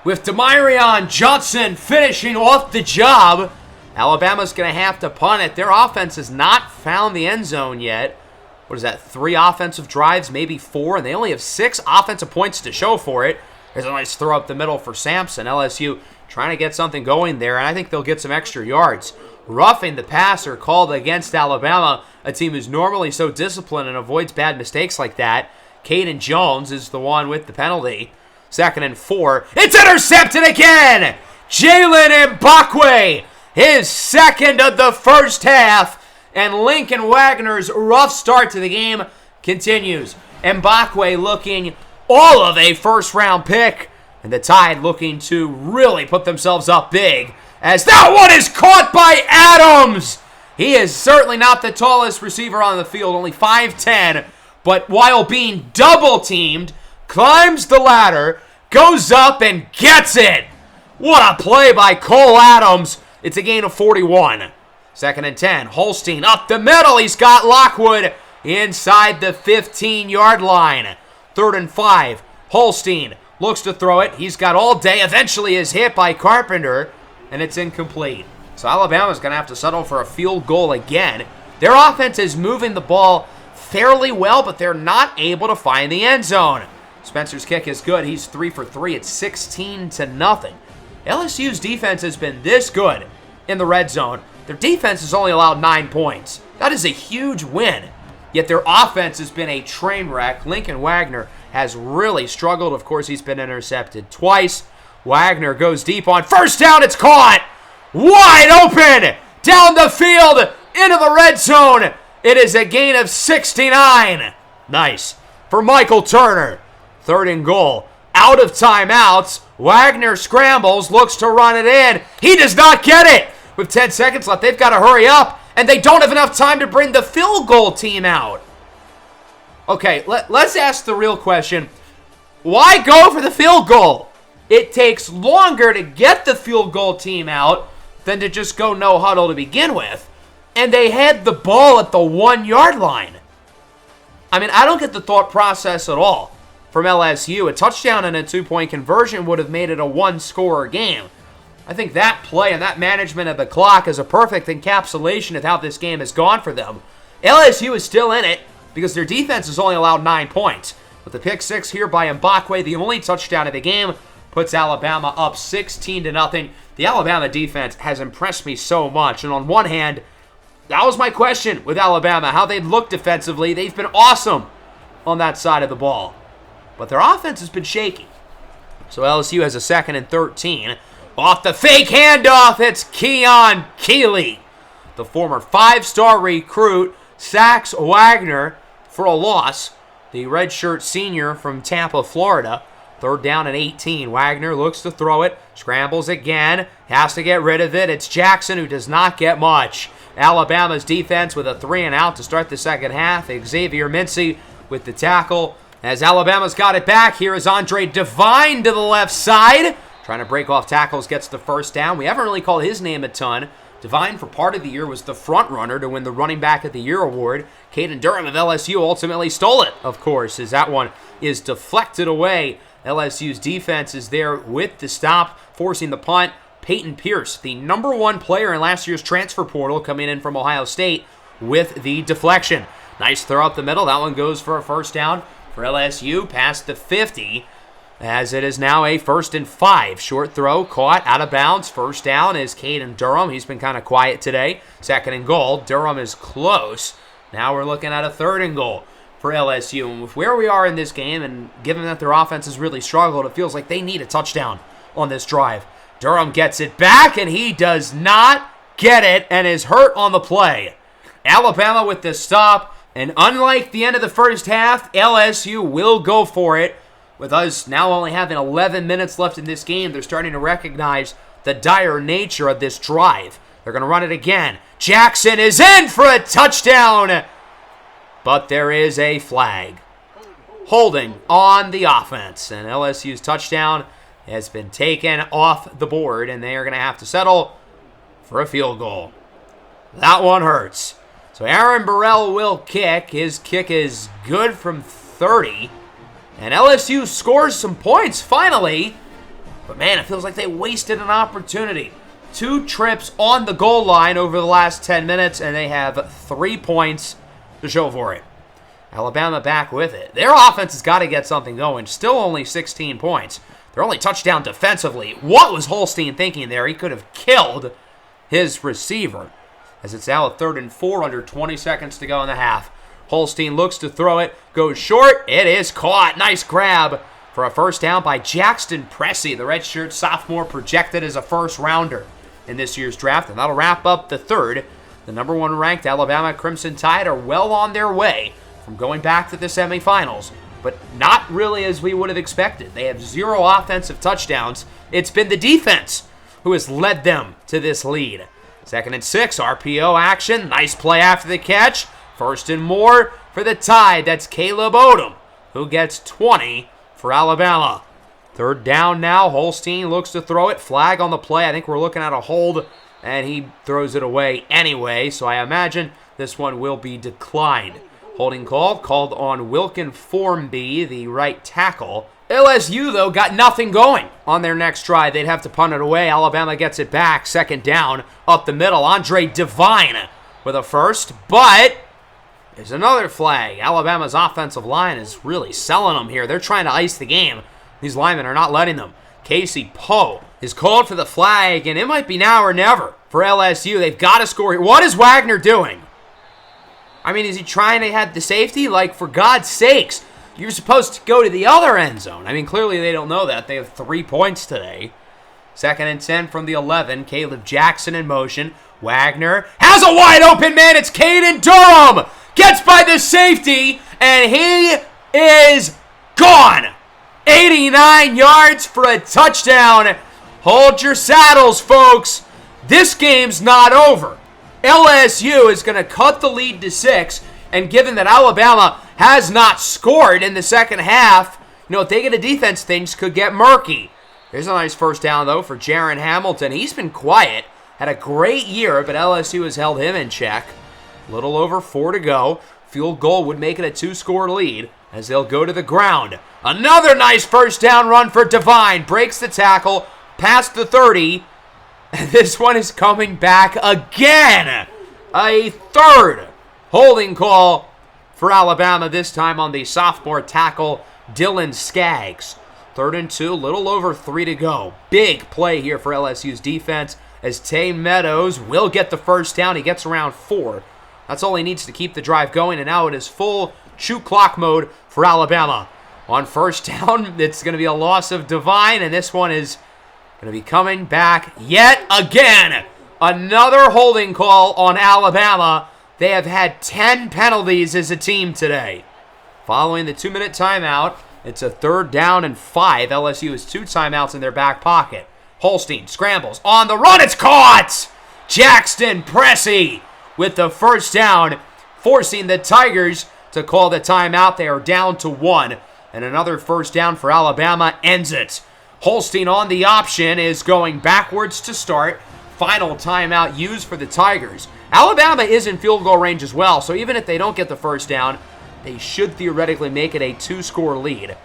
[SPEAKER 1] with Demarion Johnson finishing off the job. Alabama's going to have to punt it. Their offense has not found the end zone yet. What is that, 3 offensive drives, maybe 4, and they only have 6 offensive points to show for it. There's a nice throw up the middle for Sampson. LSU trying to get something going there, and I think they'll get some extra yards. Roughing the passer called against Alabama, a team who's normally so disciplined and avoids bad mistakes like that. Caden Jones is the one with the penalty. 2nd and 4. It's intercepted again! Jalen Mbakwe, his 2nd of the first half. And Lincoln Wagner's rough start to the game continues. Mbakwe looking all of a first-round pick. And the Tide looking to really put themselves up big, as that one is caught by Adams. He is certainly not the tallest receiver on the field, only 5'10", but while being double-teamed, climbs the ladder, goes up, and gets it. What a play by Cole Adams. It's a gain of 41. 2nd and 10. Holstein up the middle. He's got Lockwood inside the 15-yard line. 3rd and 5. Holstein looks to throw it. He's got all day. Eventually is hit by Carpenter, and it's incomplete. So Alabama's going to have to settle for a field goal again. Their offense is moving the ball fairly well, but they're not able to find the end zone. Spencer's kick is good. He's 3 for 3. It's 16-0. LSU's defense has been this good in the red zone. Their defense has only allowed 9 points. That is a huge win. Yet their offense has been a train wreck. Lincoln Wagner has really struggled. Of course, he's been intercepted twice. Wagner goes deep on first down. It's caught. Wide open. Down the field. Into the red zone. It is a gain of 69. Nice. For Michael Turner. 3rd and goal. Out of timeouts. Wagner scrambles. Looks to run it in. He does not get it. With 10 seconds left, they've got to hurry up. And they don't have enough time to bring the field goal team out. Okay, let's ask the real question. Why go for the field goal? It takes longer to get the field goal team out than to just go no huddle to begin with. And they had the ball at the 1-yard line. I mean, I don't get the thought process at all from LSU. A touchdown and a 2-point conversion would have made it a 1-score game. I think that play and that management of the clock is a perfect encapsulation of how this game has gone for them. LSU is still in it because their defense has only allowed 9 points. With the pick six here by Mbakwe, the only touchdown of the game, puts Alabama up 16-0. The Alabama defense has impressed me so much. And on one hand, that was my question with Alabama, how they'd look defensively. They've been awesome on that side of the ball. But their offense has been shaky. So LSU has a 2nd and 13. Off the fake handoff, it's Keon Keeley. The former 5-star recruit sacks Wagner for a loss. The redshirt senior from Tampa, Florida. 3rd down and 18. Wagner looks to throw it. Scrambles again. Has to get rid of it. It's Jackson who does not get much. Alabama's defense with a 3-and-out to start the second half. Xavier Mincy with the tackle. As Alabama's got it back, here is Andre Devine to the left side. Trying to break off tackles, gets the first down. We haven't really called his name a ton. Devine, for part of the year, was the front runner to win the Running Back of the Year award. Caden Durham of LSU ultimately stole it, of course, as that one is deflected away. LSU's defense is there with the stop, forcing the punt. Peyton Pierce, the number 1 player in last year's transfer portal, coming in from Ohio State with the deflection. Nice throw up the middle. That one goes for a first down for LSU past the 50. as it is now a 1st and 5. Short throw caught out of bounds. First down is Caden Durham. He's been kind of quiet today. 2nd and goal. Durham is close. Now we're looking at a 3rd and goal for LSU. And with where we are in this game, and given that their offense has really struggled, it feels like they need a touchdown on this drive. Durham gets it back, and he does not get it and is hurt on the play. Alabama with the stop, and unlike the end of the first half, LSU will go for it. With us now only having 11 minutes left in this game, they're starting to recognize the dire nature of this drive. They're going to run it again. Jackson is in for a touchdown, but there is a flag. Holding on the offense, and LSU's touchdown has been taken off the board, and they are going to have to settle for a field goal. That one hurts. So Aaron Burrell will kick. His kick is good from 30. And LSU scores some points, finally. But man, it feels like they wasted an opportunity. 2 trips on the goal line over the last 10 minutes, and they have 3 points to show for it. Alabama back with it. Their offense has got to get something going. Still only 16 points. They're only touchdown defensively. What was Holstein thinking there? He could have killed his receiver. As it's now a 3rd and 4 under 20 seconds to go in the half. Holstein looks to throw it. Goes short. It is caught. Nice grab for a first down by Jackson Pressey, the redshirt sophomore projected as a first-rounder in this year's draft. And that'll wrap up the 3rd. The number 1 ranked Alabama Crimson Tide are well on their way from going back to the semifinals, but not really as we would have expected. They have 0 offensive touchdowns. It's been the defense who has led them to this lead. 2nd and 6, RPO action. Nice play after the catch. 1st and more for the Tide. That's Caleb Odom, who gets 20 for Alabama. 3rd down now. Holstein looks to throw it. Flag on the play. I think we're looking at a hold, and he throws it away anyway, so I imagine this one will be declined. Holding called on Wilkin Formby, the right tackle. LSU, though, got nothing going on their next drive. They'd have to punt it away. Alabama gets it back. 2nd down, up the middle. Andre Devine with a first, but there's another flag. Alabama's offensive line is really selling them here. They're trying to ice the game. These linemen are not letting them. Casey Poe is called for the flag, and it might be now or never for LSU. They've got to score here. What is Wagner doing? I mean, is he trying to have the safety? Like, for God's sakes, you're supposed to go to the other end zone. I mean, clearly they don't know that. They have 3 points today. 2nd and 10 from the 11. Caleb Jackson in motion. Wagner has a wide open man. It's Caden Durham. Gets by the safety, and he is gone. 89 yards for a touchdown. Hold your saddles, folks. This game's not over. LSU is going to cut the lead to 6, and given that Alabama has not scored in the second half, if they get a defense, things could get murky. Here's a nice first down, though, for Jaron Hamilton. He's been quiet, had a great year, but LSU has held him in check. A little over 4 to go. Field goal would make it a 2-score lead as they'll go to the ground. Another nice first down run for Devine. Breaks the tackle, past the 30. This one is coming back again. A 3rd holding call for Alabama, this time on the sophomore tackle, Dylan Skaggs. 3rd and 2, little over 3 to go. Big play here for LSU's defense as Tay Meadows will get the first down. He gets around 4. That's all he needs to keep the drive going, and now it is full shoot clock mode for Alabama. On first down, it's going to be a loss of Devine, and this one is going to be coming back yet again. Another holding call on Alabama. They have had 10 penalties as a team today. Following the 2-minute timeout, it's a 3rd down and 5. LSU has 2 timeouts in their back pocket. Holstein scrambles on the run. It's caught! Jackson Pressey with the first down, forcing the Tigers to call the timeout. They are down to 1, and another first down for Alabama ends it. Holstein on the option is going backwards to start. Final timeout used for the Tigers. Alabama is in field goal range as well, so even if they don't get the first down, they should theoretically make it a 2-score lead.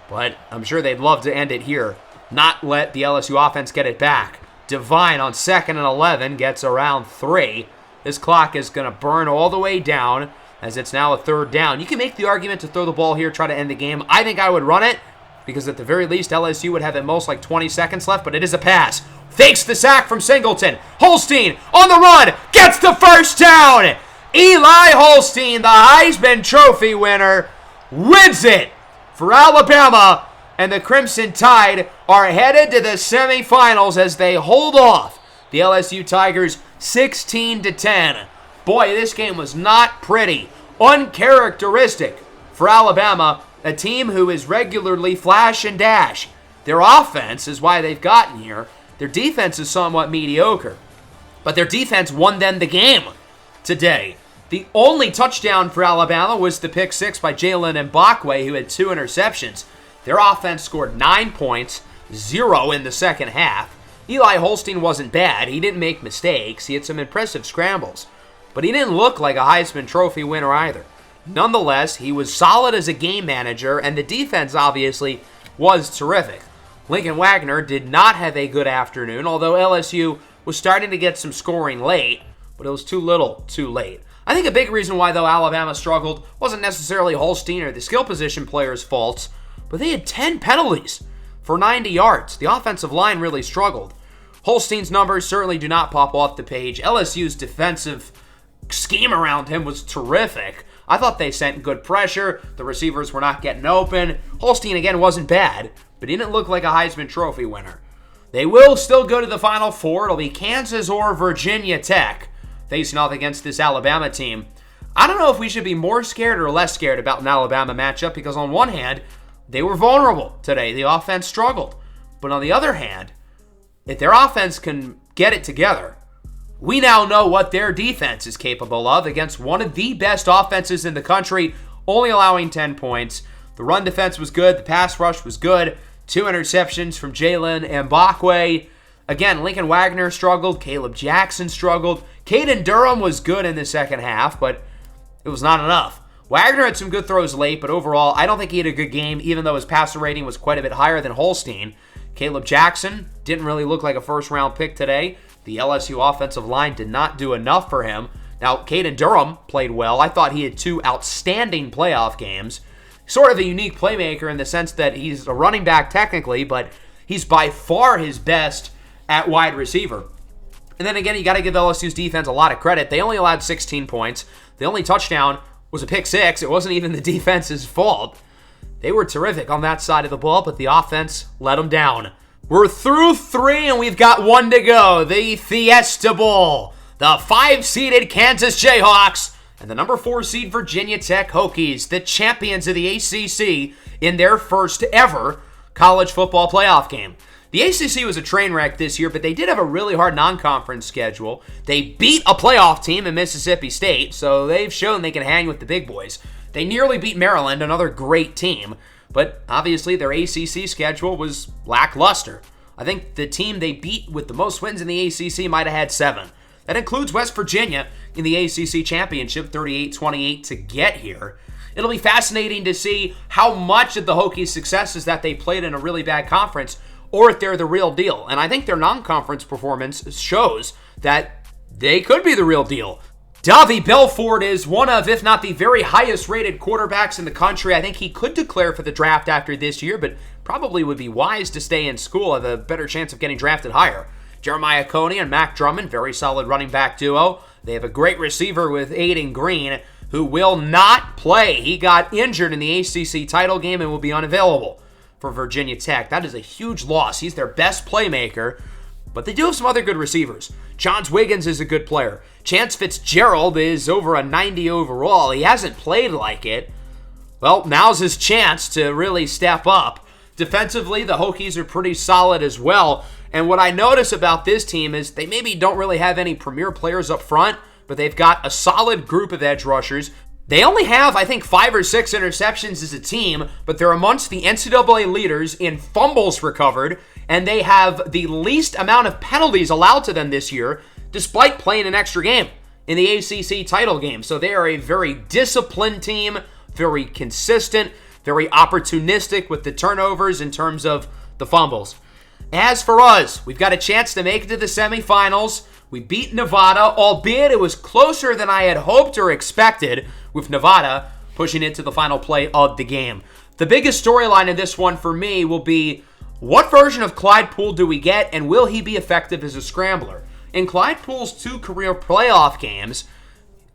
[SPEAKER 1] But I'm sure they'd love to end it here, not let the LSU offense get it back. Devine on 2nd and 11 gets around 3. This clock is going to burn all the way down as it's now a 3rd down. You can make the argument to throw the ball here, try to end the game. I think I would run it. because at the very least, LSU would have at most like 20 seconds left, but it is a pass. Fakes the sack from Singleton. Holstein on the run, gets the first down. Eli Holstein, the Heisman Trophy winner, wins it for Alabama, and the Crimson Tide are headed to the semifinals as they hold off the LSU Tigers 16-10. Boy, this game was not pretty. Uncharacteristic for Alabama, a team who is regularly flash and dash. Their offense is why they've gotten here. Their defense is somewhat mediocre, but their defense won them the game today. The only touchdown for Alabama was the pick six by Jalen Mbakwe, who had 2 interceptions. Their offense scored 9 points, 0 in the second half. Eli Holstein wasn't bad. He didn't make mistakes. He had some impressive scrambles, but he didn't look like a Heisman Trophy winner either. Nonetheless, he was solid as a game manager, and the defense obviously was terrific. Lincoln Wagner did not have a good afternoon, although LSU was starting to get some scoring late, but it was too little, too late. I think a big reason why, though, Alabama struggled wasn't necessarily Holstein or the skill position players' faults, but they had 10 penalties for 90 yards. The offensive line really struggled. Holstein's numbers certainly do not pop off the page. LSU's defensive scheme around him was terrific. I thought they sent good pressure. The receivers were not getting open. Holstein, again, wasn't bad, but he didn't look like a Heisman Trophy winner. They will still go to the Final Four. It'll be Kansas or Virginia Tech facing off against this Alabama team. I don't know if we should be more scared or less scared about an Alabama matchup, because on one hand, they were vulnerable today. The offense struggled. But on the other hand, if their offense can get it together, we now know what their defense is capable of against one of the best offenses in the country, only allowing 10 points. The run defense was good. The pass rush was good. 2 interceptions from Jalen Mbakwe. Again, Lincoln Wagner struggled. Caleb Jackson struggled. Caden Durham was good in the second half, but it was not enough. Wagner had some good throws late, but overall, I don't think he had a good game, even though his passer rating was quite a bit higher than Holstein. Caleb Jackson didn't really look like a first-round pick today. The LSU offensive line did not do enough for him. Now, Caden Durham played well. I thought he had 2 outstanding playoff games. Sort of a unique playmaker in the sense that he's a running back technically, but he's by far his best at wide receiver. And then again, you got to give LSU's defense a lot of credit. They only allowed 16 points. The only touchdown was a pick six. It wasn't even the defense's fault. They were terrific on that side of the ball, but the offense let them down. We're through 3, and we've got 1 to go. The Fiesta Bowl. The 5-seeded Kansas Jayhawks and the number 4 seed Virginia Tech Hokies, the champions of the ACC in their first ever college football playoff game. The ACC was a train wreck this year, but they did have a really hard non-conference schedule. They beat a playoff team in Mississippi State, so they've shown they can hang with the big boys. They nearly beat Maryland, another great team, but obviously their ACC schedule was lackluster. I think the team they beat with the most wins in the ACC might have had 7. That includes West Virginia in the ACC Championship, 38-28 to get here. It'll be fascinating to see how much of the Hokies' success is that they played in a really bad conference, or if they're the real deal. And I think their non-conference performance shows that they could be the real deal. Davi Belfort is one of, if not the very highest rated quarterbacks in the country. I think he could declare for the draft after this year, but probably would be wise to stay in school, have a better chance of getting drafted higher. Jeremiah Coney and Mac Drummond, very solid running back duo. They have a great receiver with Aiden Green, who will not play. He got injured in the ACC title game and will be unavailable for Virginia Tech. That is a huge loss. He's their best playmaker, but they do have some other good receivers. Johns Wiggins is a good player. Chance Fitzgerald is over a 90 overall. He hasn't played like it. Well, now's his chance to really step up. Defensively, the Hokies are pretty solid as well. And what I notice about this team is they maybe don't really have any premier players up front, but they've got a solid group of edge rushers. They only have, I think, 5 or 6 interceptions as a team, but they're amongst the NCAA leaders in fumbles recovered, and they have the least amount of penalties allowed to them this year, despite playing an extra game in the ACC title game. So they are a very disciplined team, very consistent, very opportunistic with the turnovers in terms of the fumbles. As for us, we've got a chance to make it to the semifinals. We beat Nevada, albeit it was closer than I had hoped or expected, with Nevada pushing it to the final play of the game. The biggest storyline in this one for me will be, what version of Clyde Poole do we get, and will he be effective as a scrambler? In Clyde Poole's 2 career playoff games,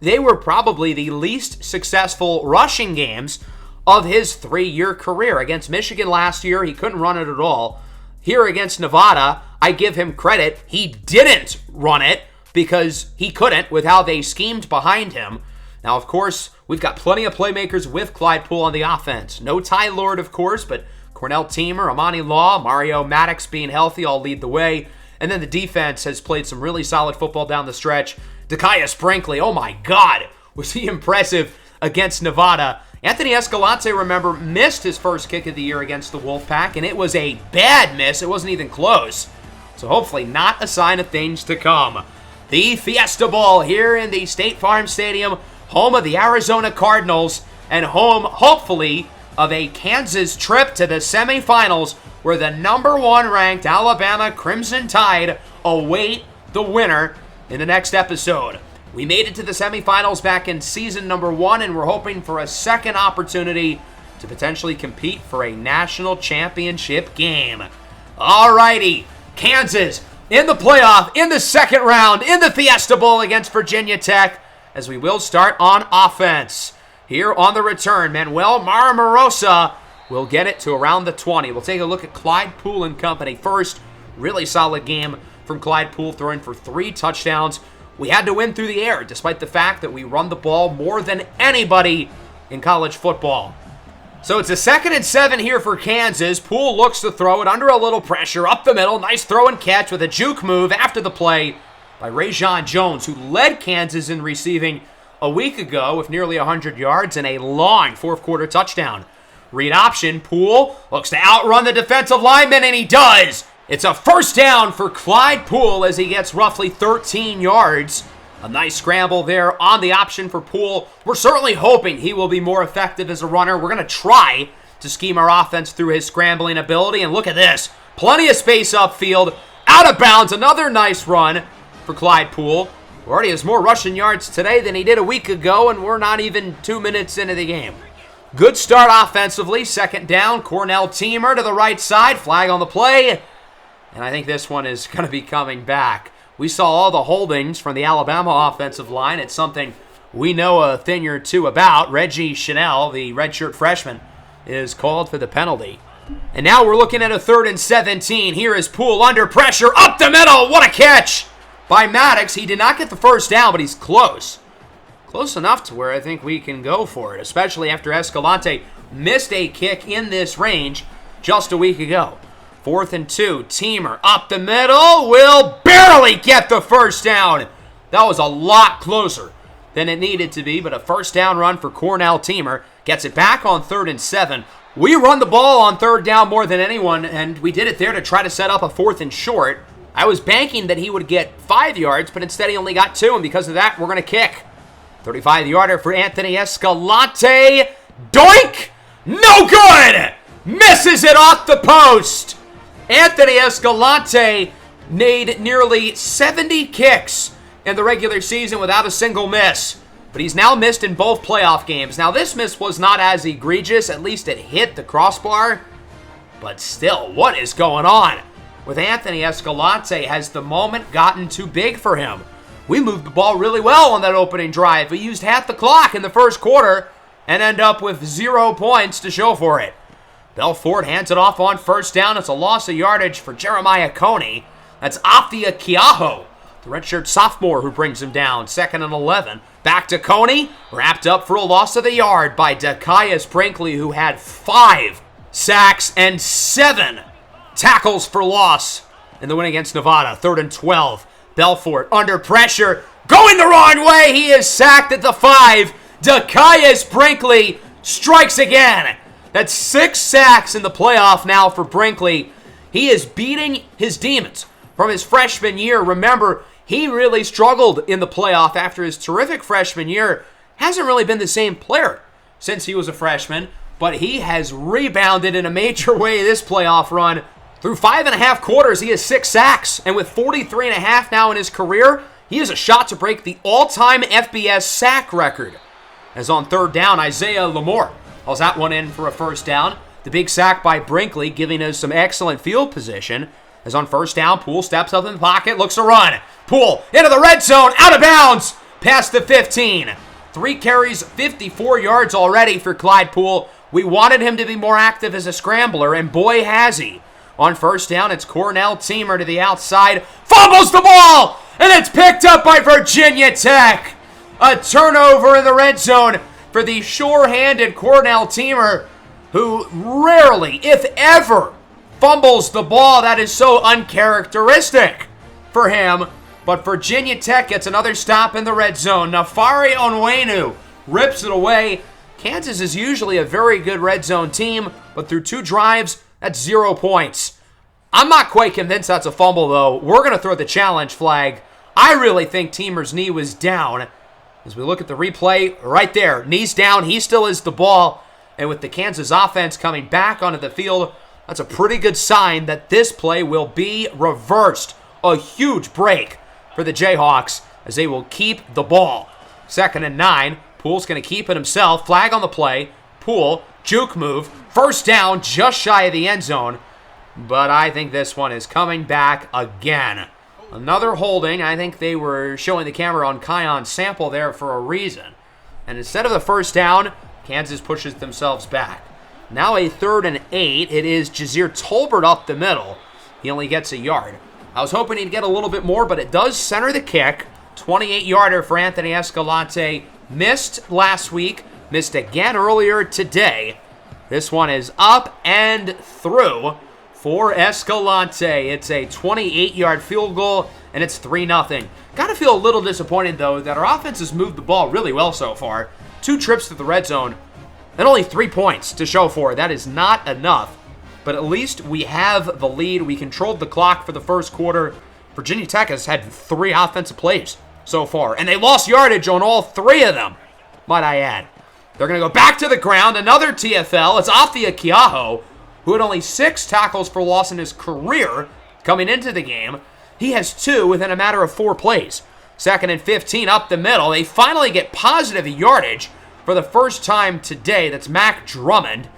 [SPEAKER 1] they were probably the least successful rushing games of his 3-year career. Against Michigan last year, he couldn't run it at all. Here against Nevada, I give him credit. He didn't run it because he couldn't with how they schemed behind him. Now, of course, we've got plenty of playmakers with Clyde Poole on the offense. No Ty Lord, of course, but Cornell Teamer, Amani Law, Mario Maddox being healthy all lead the way. And then the defense has played some really solid football down the stretch. Dakaius Brinkley, oh my God, was he impressive against Nevada. Anthony Escalante, remember, missed his first kick of the year against the Wolfpack, and it was a bad miss. It wasn't even close. So hopefully not a sign of things to come. The Fiesta Bowl here in the State Farm Stadium, home of the Arizona Cardinals, and home, hopefully, of a Kansas trip to the semifinals where the number 1 ranked Alabama Crimson Tide await the winner in the next episode. We made it to the semifinals back in season number 1, and we're hoping for a second opportunity to potentially compete for a national championship game. Alrighty, Kansas in the playoff, in the second round, in the Fiesta Bowl against Virginia Tech, as we will start on offense. Here on the return, Manuel Marmorosa will get it to around the 20. We'll take a look at Clyde Poole and company first. Really solid game from Clyde Poole, throwing for 3 touchdowns. We had to win through the air, despite the fact that we run the ball more than anybody in college football. So it's a 2nd and 7 here for Kansas. Poole looks to throw it under a little pressure, up the middle. Nice throw and catch with a juke move after the play by Rajon Jones, who led Kansas in receiving a week ago with nearly 100 yards and a long 4th quarter touchdown. Read option, Poole looks to outrun the defensive lineman, and he does. It's a first down for Clyde Poole as he gets roughly 13 yards. A nice scramble there on the option for Poole. We're certainly hoping he will be more effective as a runner. We're going to try to scheme our offense through his scrambling ability. And look at this. Plenty of space upfield. Out of bounds. Another nice run for Clyde Poole, who already has more rushing yards today than he did a week ago, and we're not even 2 minutes into the game. Good start offensively. 2nd down. Cornell Teamer to the right side. Flag on the play. And I think this one is going to be coming back. We saw all the holdings from the Alabama offensive line. It's something we know a thing or two about. Reggie Chanel, the redshirt freshman, is called for the penalty. And now we're looking at a 3rd and 17. Here is Poole under pressure. Up the middle. What a catch by Maddox. He did not get the first down, but he's close. Close enough to where I think we can go for it, especially after Escalante missed a kick in this range just a week ago. 4th and 2, Teamer up the middle, will barely get the first down. That was a lot closer than it needed to be, but a first down run for Cornell Teamer gets it back on 3rd and 7. We run the ball on 3rd down more than anyone, and we did it there to try to set up a 4th and short. I was banking that he would get 5 yards, but instead he only got 2, and because of that, we're going to kick. 35-yarder for Anthony Escalante. Doink! No good! Misses it off the post. Anthony Escalante made nearly 70 kicks in the regular season without a single miss. But he's now missed in both playoff games. Now, this miss was not as egregious. At least it hit the crossbar. But still, what is going on with Anthony Escalante? Has the moment gotten too big for him? We moved the ball really well on that opening drive. We used half the clock in the first quarter and end up with 0 points to show for it. Belfort hands it off on 1st down. It's a loss of yardage for Jeremiah Coney. That's Afia Kiaho, the redshirt sophomore, who brings him down. 2nd and 11. Back to Coney. Wrapped up for a loss of a yard by Dakaius Brinkley, who had 5 sacks and 7 tackles for loss in the win against Nevada. 3rd and 12. Belfort under pressure. Going the wrong way. He is sacked at the 5. Dakaius Brinkley strikes again. That's 6 sacks in the playoff now for Brinkley. He is beating his demons from his freshman year. Remember, he really struggled in the playoff after his terrific freshman year. Hasn't really been the same player since he was a freshman, but he has rebounded in a major way this playoff run. Through 5.5 quarters, he has 6 sacks, and with 43.5 now in his career, he has a shot to break the all-time FBS sack record. As on 3rd down, Isaiah Lamore hauls that one in for a first down. The big sack by Brinkley giving us some excellent field position. As on first down, Poole steps up in the pocket, looks to run. Poole into the red zone, out of bounds, past the 15. 3 carries, 54 yards already for Clyde Poole. We wanted him to be more active as a scrambler, and boy has he. On first down, it's Cornell Teamer to the outside, fumbles the ball, and it's picked up by Virginia Tech. A turnover in the red zone for the sure-handed Cornell Teamer, who rarely, if ever, fumbles the ball. That is so uncharacteristic for him. But Virginia Tech gets another stop in the red zone. Nafari Onwenu rips it away. Kansas is usually a very good red zone team, but through 2 drives, that's 0 points. I'm not quite convinced that's a fumble, though. We're going to throw the challenge flag. I really think Teamer's knee was down. As we look at the replay, right there, knee's down. He still is the ball. And with the Kansas offense coming back onto the field, that's a pretty good sign that this play will be reversed. A huge break for the Jayhawks as they will keep the ball. 2nd and 9. Poole's going to keep it himself. Flag on the play. Poole, juke move. First down, just shy of the end zone. But I think this one is coming back again. Another holding. I think they were showing the camera on Kion Sample there for a reason. And instead of the first down, Kansas pushes themselves back. Now a 3rd and 8. It is Jazir Tolbert up the middle. He only gets a yard. I was hoping he'd get a little bit more, but it does center the kick. 28-yarder for Anthony Escalante. Missed last week. Missed again earlier today. This one is up and through for Escalante. It's a 28-yard field goal, and it's 3-0. Got to feel a little disappointed, though, that our offense has moved the ball really well so far. 2 trips to the red zone, and only 3 points to show for it. That is not enough, but at least we have the lead. We controlled the clock for the first quarter. Virginia Tech has had 3 offensive plays so far, and they lost yardage on all 3 of them, might I add. They're going to go back to the ground. Another TFL. It's Afia Kiaho, who had only 6 tackles for loss in his career coming into the game. He has 2 within a matter of 4 plays. 2nd and 15 up the middle. They finally get positive yardage for the first time today. That's Mac Drummond.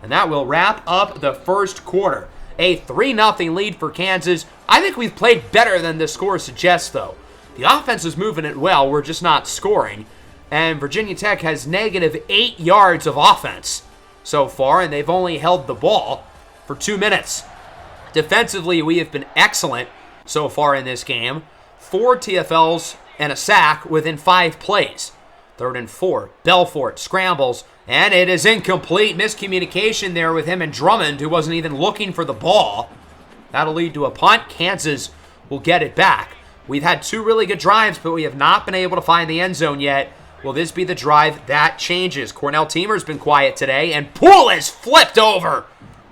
[SPEAKER 1] And that will wrap up the first quarter. A 3-0 lead for Kansas. I think we've played better than the score suggests, though. The offense is moving it well. We're just not scoring. And Virginia Tech has negative 8 yards of offense so far, and they've only held the ball for 2 minutes. Defensively, we have been excellent so far in this game. 4 TFLs and a sack within 5 plays. 3rd and 4. Belfort scrambles, and it is incomplete. Miscommunication there with him and Drummond, who wasn't even looking for the ball. That'll lead to a punt. Kansas will get it back. We've had 2 really good drives, but we have not been able to find the end zone yet. Will this be the drive that changes? Cornell Teamer's been quiet today, and Poole is flipped over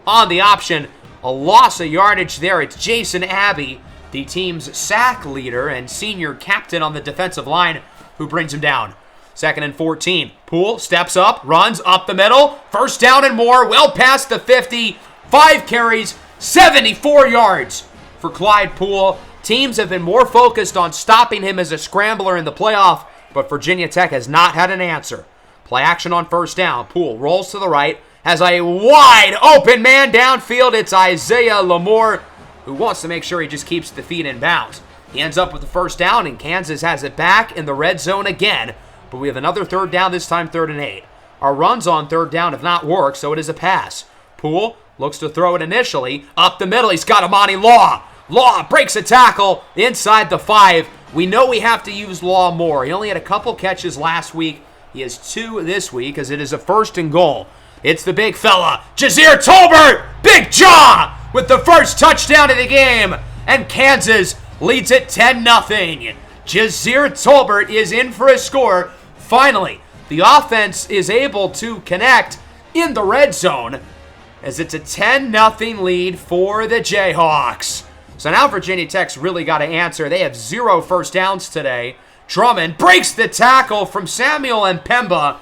[SPEAKER 1] on the option. A loss of yardage there. It's Jason Abbey, the team's sack leader and senior captain on the defensive line, who brings him down. 2nd and 14. Poole steps up, runs up the middle. First down and more, well past the 50. 5 carries, 74 yards for Clyde Poole. Teams have been more focused on stopping him as a scrambler in the playoff, but Virginia Tech has not had an answer. Play action on first down. Poole rolls to the right, has a wide open man downfield. It's Isaiah Lamore, who wants to make sure he just keeps the feet in bounds. He ends up with the first down, and Kansas has it back in the red zone again. But we have another 3rd down, this time 3rd and 8. Our runs on 3rd down have not worked, so it is a pass. Poole looks to throw it initially. Up the middle, he's got Amani Law. Law breaks a tackle inside the 5. We know we have to use Law more. He only had a couple catches last week. He has 2 this week as it is a 1st and goal. It's the big fella, Jazir Tolbert, Big Jaw, with the first touchdown of the game. And Kansas leads it 10-0. Jazir Tolbert is in for a score. Finally, the offense is able to connect in the red zone as it's a 10-0 lead for the Jayhawks. So now Virginia Tech's really got to answer. They have 0 first downs today. Drummond breaks the tackle from Samuel Mpemba.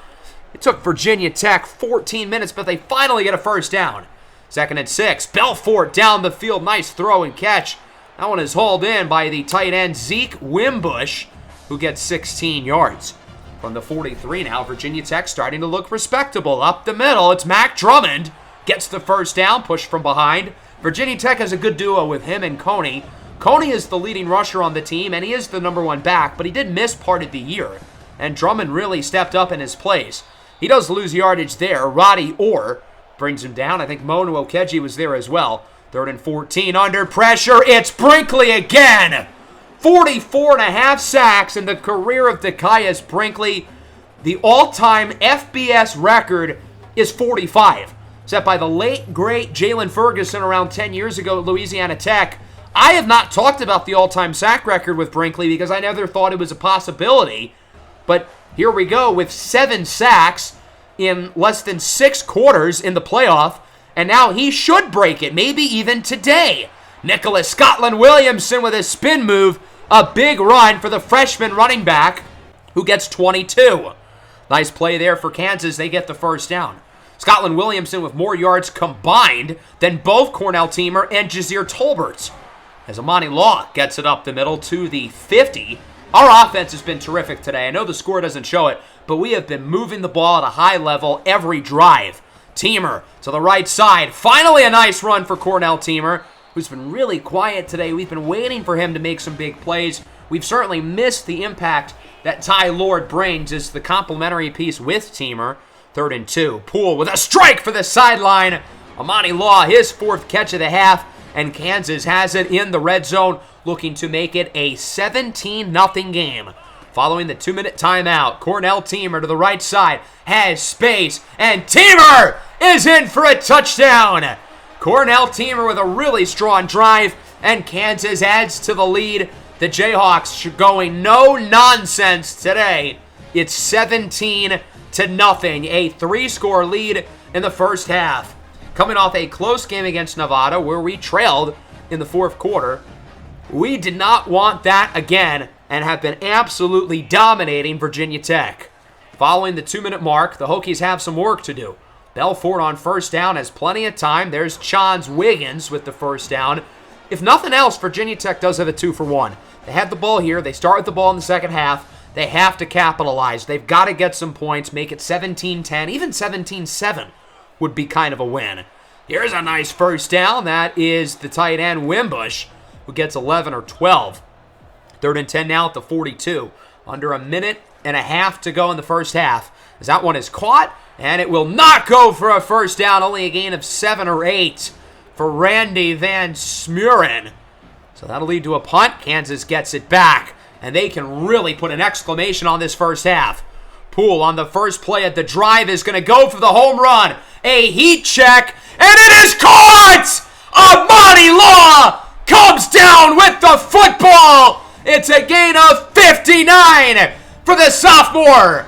[SPEAKER 1] It took Virginia Tech 14 minutes, but they finally get a first down. 2nd and 6. Belfort down the field. Nice throw and catch. That one is hauled in by the tight end Zeke Wimbush, who gets 16 yards. From the 43 now, Virginia Tech starting to look respectable. Up the middle, it's Mac Drummond. Gets the first down, pushed from behind. Virginia Tech has a good duo with him and Coney. Coney is the leading rusher on the team, and he is the number 1 back, but he did miss part of the year. And Drummond really stepped up in his place. He does lose yardage there. Roddy Orr brings him down. I think Monu Okeji was there as well. 3rd and 14 under pressure. It's Brinkley again. 44.5 sacks in the career of Dekias Brinkley. The all-time FBS record is 45, set by the late, great Jalen Ferguson around 10 years ago at Louisiana Tech. I have not talked about the all-time sack record with Brinkley because I never thought it was a possibility. But here we go with 7 sacks in less than 6 quarters in the playoff, and now he should break it, maybe even today. Nicholas Scotland-Williamson with a spin move, a big run for the freshman running back who gets 22. Nice play there for Kansas. They get the first down. Scotland-Williamson with more yards combined than both Cornell teamer and Jazir Tolbert. As Amani Law gets it up the middle to the 50. Our offense has been terrific today. I know the score doesn't show it, but we have been moving the ball at a high level every drive. Teamer to the right side. Finally a nice run for Cornell teamer, who's been really quiet today. We've been waiting for him to make some big plays. We've certainly missed the impact that Ty Lord brings as the complementary piece with teamer. 3rd and 2. Poole with a strike for the sideline. Amani Law, his 4th catch of the half, and Kansas has it in the red zone, looking to make it a 17-0 game. Following the 2-minute timeout, Cornell teamer to the right side has space, and teamer is in for a touchdown. Cornell teamer with a really strong drive, and Kansas adds to the lead. The Jayhawks going no nonsense today. It's 17-0, a 3-score lead in the first half. Coming off a close game against Nevada where we trailed in the 4th quarter, we did not want that again and have been absolutely dominating Virginia Tech. Following the 2-minute mark, the Hokies have some work to do. Belfort on first down has plenty of time. There's Chance Wiggins with the first down. If nothing else, Virginia Tech does have a 2-for-1. They have the ball here. They start with the ball in the second half. They have to capitalize. They've got to get some points, make it 17-10, even 17-7 would be kind of a win. Here's a nice first down. That is the tight end Wimbush, who gets 11 or 12. 3rd and 10 now at the 42. Under a minute and a half to go in the first half. As that one is caught, and it will not go for a first down. Only a gain of 7 or 8 for Randy Van Smuren. So that'll lead to a punt. Kansas gets it back, and they can really put an exclamation on this first half. Poole on the first play of the drive is going to go for the home run. A heat check, and it is caught! Amani Law comes down with the football. It's a gain of 59 for the sophomore.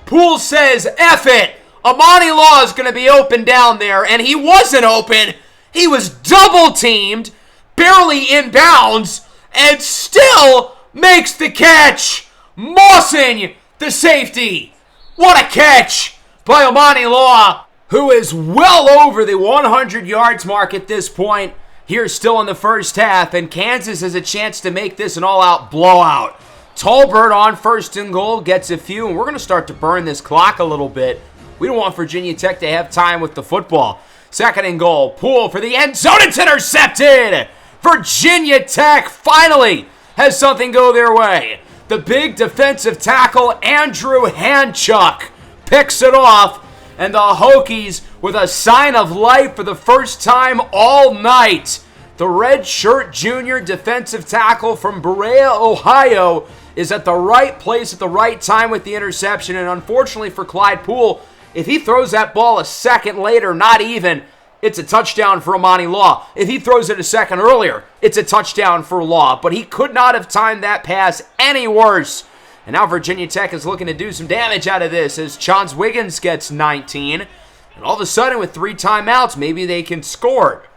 [SPEAKER 1] Poole says, F it. Amani Law is going to be open down there, and he wasn't open. He was double-teamed, barely in bounds, and still makes the catch. Mossing the safety. What a catch by Amani Law, who is well over the 100 yards mark at this point. Here still in the first half, and Kansas has a chance to make this an all-out blowout. Tolbert on 1st and goal gets a few, and we're going to start to burn this clock a little bit. We don't want Virginia Tech to have time with the football. 2nd and goal. Poole for the end zone. It's intercepted. Virginia Tech finally has something go their way. The big defensive tackle, Andrew Hanchuk, picks it off, and the Hokies with a sign of life for the first time all night. The redshirt junior defensive tackle from Berea, Ohio, is at the right place at the right time with the interception, and unfortunately for Clyde Poole, if he throws that ball a second later, not even, it's a touchdown for Amani Law. If he throws it a second earlier, it's a touchdown for Law. But he could not have timed that pass any worse. And now Virginia Tech is looking to do some damage out of this as Chance Wiggins gets 19. And all of a sudden, with 3 timeouts, maybe they can score.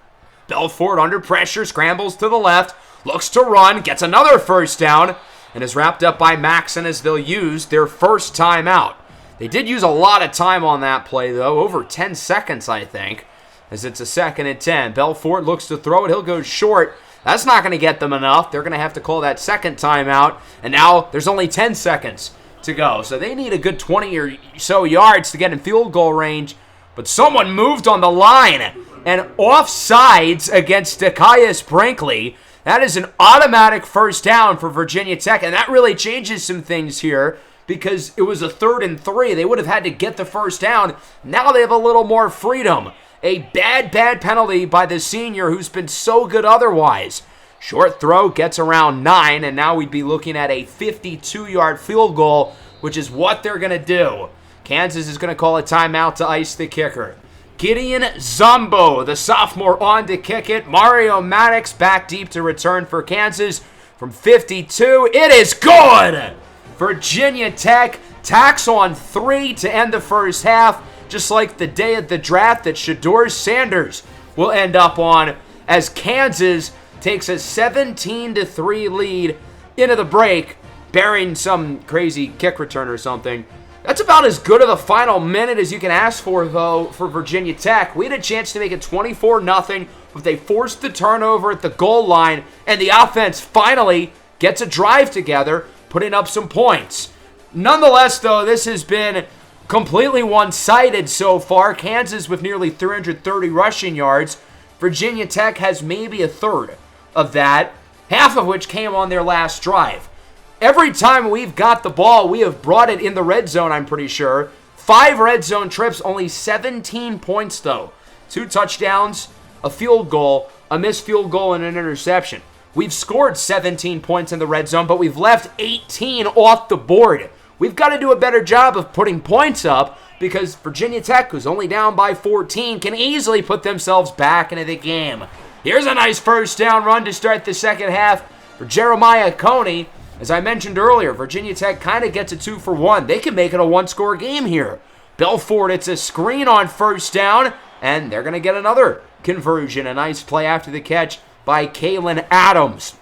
[SPEAKER 1] Belfort under pressure, scrambles to the left, looks to run, gets another first down, and is wrapped up by Maxson as they'll use their first timeout. They did use a lot of time on that play, though, over 10 seconds, I think, as it's a 2nd and 10. Belfort looks to throw it. He'll go short. That's not going to get them enough. They're going to have to call that second timeout, and now there's only 10 seconds to go. So they need a good 20 or so yards to get in field goal range. But someone moved on the line and offsides against Dekias Brinkley. That is an automatic first down for Virginia Tech, and that really changes some things here because it was a 3rd and 3. They would have had to get the first down. Now they have a little more freedom. A bad penalty by the senior who's been so good otherwise. Short throw gets around 9, and now we'd be looking at a 52-yard field goal, which is what they're going to do. Kansas is going to call a timeout to ice the kicker. Gideon Zombo, the sophomore, on to kick it. Mario Maddox back deep to return for Kansas from 52. It is good! Virginia Tech tacks on 3 to end the first half, just like the day of the draft that Shedeur Sanders will end up on, as Kansas takes a 17-3 lead into the break, bearing some crazy kick return or something. That's about as good of a final minute as you can ask for, though, for Virginia Tech. We had a chance to make it 24-0, but they forced the turnover at the goal line, and the offense finally gets a drive together, putting up some points. Nonetheless, though, this has been completely one-sided so far. Kansas with nearly 330 rushing yards. Virginia Tech has maybe a third of that, half of which came on their last drive. Every time we've got the ball, we have brought it in the red zone, I'm pretty sure. 5 red zone trips, only 17 points, though. 2 touchdowns, a field goal, a missed field goal, and an interception. We've scored 17 points in the red zone, but we've left 18 off the board. We've got to do a better job of putting points up because Virginia Tech, who's only down by 14, can easily put themselves back into the game. Here's a nice first down run to start the second half for Jeremiah Coney. As I mentioned earlier, Virginia Tech kind of gets a 2-for-1. They can make it a 1-score game here. Belfort, it's a screen on first down, and they're going to get another conversion. A nice play after the catch by Kalen Adams.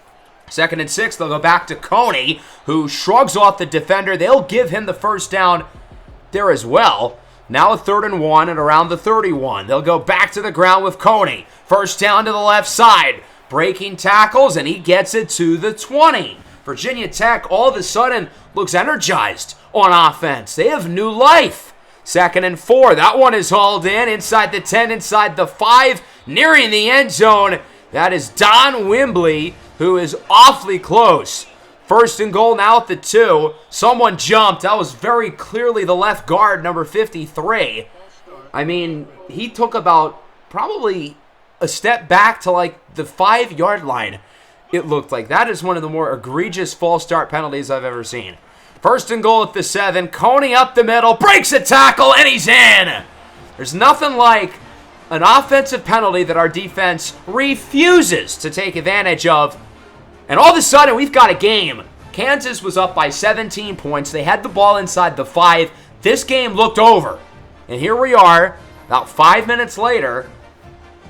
[SPEAKER 1] 2nd and 6, they'll go back to Coney, who shrugs off the defender. They'll give him the first down there as well. Now a 3rd and 1 and around the 31. They'll go back to the ground with Coney. First down to the left side. Breaking tackles, and he gets it to the 20. Virginia Tech all of a sudden looks energized on offense. They have new life. 2nd and 4. That one is hauled in inside the 10, inside the 5, nearing the end zone. That is Don Wimbley, who is awfully close. 1st and goal now at the 2. Someone jumped. That was very clearly the left guard, number 53. I mean, he took about probably a step back to like the 5-yard line. It looked like. That is one of the more egregious false start penalties I've ever seen. 1st and goal at the 7. Coney up the middle, breaks a tackle, and he's in. There's nothing like an offensive penalty that our defense refuses to take advantage of. And all of a sudden, we've got a game. Kansas was up by 17 points. They had the ball inside the 5. This game looked over. And here we are, about 5 minutes later.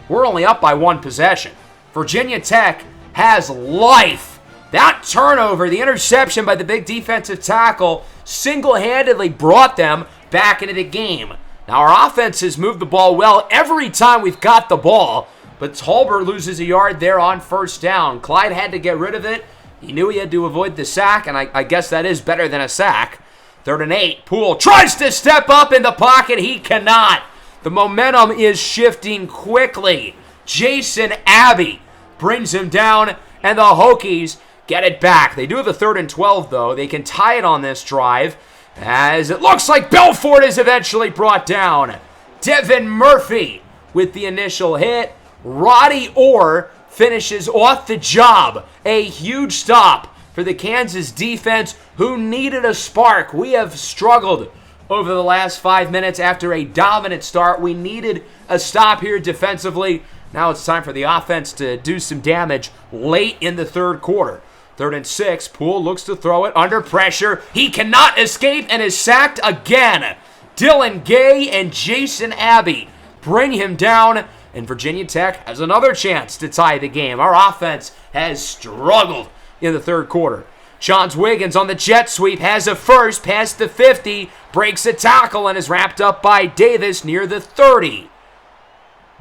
[SPEAKER 1] We're only up by 1 possession. Virginia Tech has life. That turnover, the interception by the big defensive tackle, single-handedly brought them back into the game. Now, our offense has moved the ball well every time we've got the ball, but Tolbert loses a yard there on first down. Clyde had to get rid of it. He knew he had to avoid the sack, and I guess that is better than a sack. 3rd and 8. Poole tries to step up in the pocket. He cannot. The momentum is shifting quickly. Jason Abbey brings him down, and the Hokies get it back. They do have a 3rd and 12, though. They can tie it on this drive, as it looks like Belfort is eventually brought down. Devin Murphy with the initial hit. Roddy Orr finishes off the job. A huge stop for the Kansas defense, who needed a spark. We have struggled over the last 5 minutes after a dominant start. We needed a stop here defensively. Now it's time for the offense to do some damage late in the 3rd quarter. 3rd and 6. Poole looks to throw it under pressure. He cannot escape and is sacked again. Dylan Gay and Jason Abbey bring him down, and Virginia Tech has another chance to tie the game. Our offense has struggled in the 3rd quarter. Johns Wiggins on the jet sweep has a first past the 50, breaks a tackle, and is wrapped up by Davis near the 30.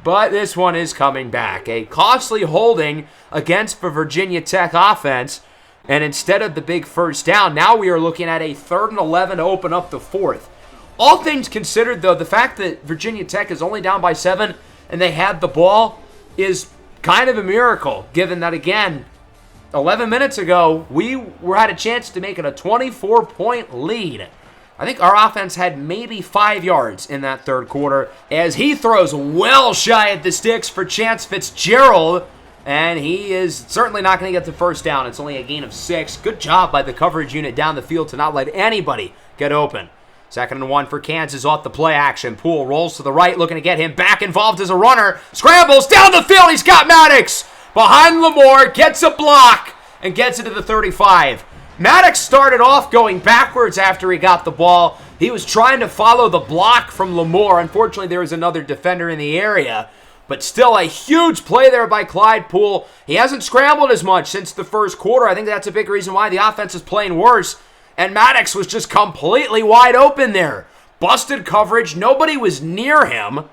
[SPEAKER 1] But this one is coming back. A costly holding against the Virginia Tech offense. And instead of the big first down, now we are looking at a 3rd and 11 to open up the 4th. All things considered, though, the fact that Virginia Tech is only down by 7 and they had the ball is kind of a miracle, given that, again, 11 minutes ago, we had a chance to make it a 24-point lead. I think our offense had maybe 5 yards in that 3rd quarter as he throws well shy at the sticks for Chance Fitzgerald, and he is certainly not going to get the first down. It's only a gain of 6. Good job by the coverage unit down the field to not let anybody get open. 2nd and 1 for Kansas off the play action. Poole rolls to the right, looking to get him back involved as a runner. Scrambles down the field. He's got Maddox behind Lamore, gets a block, and gets it to the 35. Maddox started off going backwards after he got the ball. He was trying to follow the block from Lamore. Unfortunately, there was another defender in the area. But still a huge play there by Clyde Poole. He hasn't scrambled as much since the 1st quarter. I think that's a big reason why the offense is playing worse. And Maddox was just completely wide open there. Busted coverage. Nobody was near him.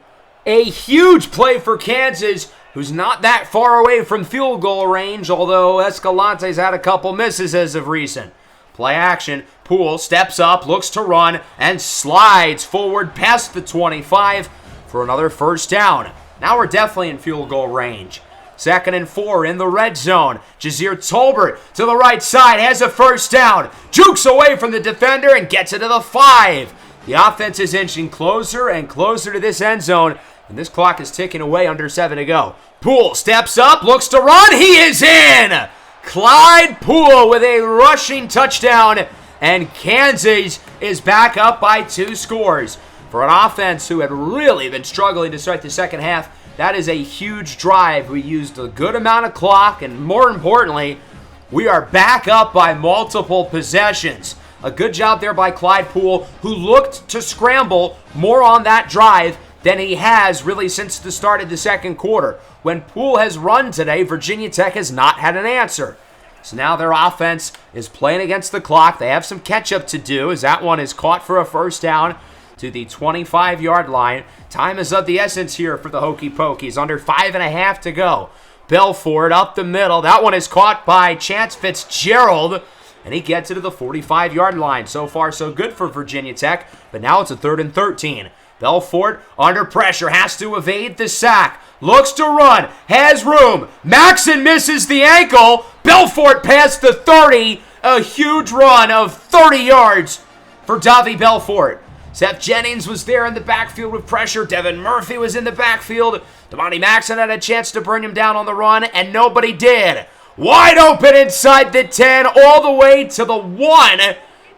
[SPEAKER 1] A huge play for Kansas, who's not that far away from field goal range, although Escalante's had a couple misses as of recent. Play action. Poole steps up, looks to run, and slides forward past the 25 for another first down. Now we're definitely in field goal range. 2nd and 4 in the red zone. Jazir Tolbert to the right side has a first down. Jukes away from the defender and gets it to the 5. The offense is inching closer and closer to this end zone, and this clock is ticking away under 7 to go. Poole steps up, looks to run. He is in! Clyde Poole with a rushing touchdown, and Kansas is back up by 2 scores. For an offense who had really been struggling to start the second half, that is a huge drive. We used a good amount of clock, and more importantly, we are back up by multiple possessions. A good job there by Clyde Poole, who looked to scramble more on that drive than he has really since the start of the 2nd quarter. When Poole has run today, Virginia Tech has not had an answer. So now their offense is playing against the clock. They have some catch-up to do as that one is caught for a first down to the 25-yard line. Time is of the essence here for the Hokey Pokeys. Under 5.5 to go. Belfort up the middle. That one is caught by Chance Fitzgerald, and he gets it to the 45-yard line. So far, so good for Virginia Tech, but now it's a 3rd and 13. Belfort under pressure, has to evade the sack. Looks to run, has room. Maxson misses the ankle. Belfort past the 30. A huge run of 30 yards for Davie Belfort. Seth Jennings was there in the backfield with pressure. Devin Murphy was in the backfield. Damani Maxson had a chance to bring him down on the run, and nobody did. Wide open inside the 10, all the way to the 1.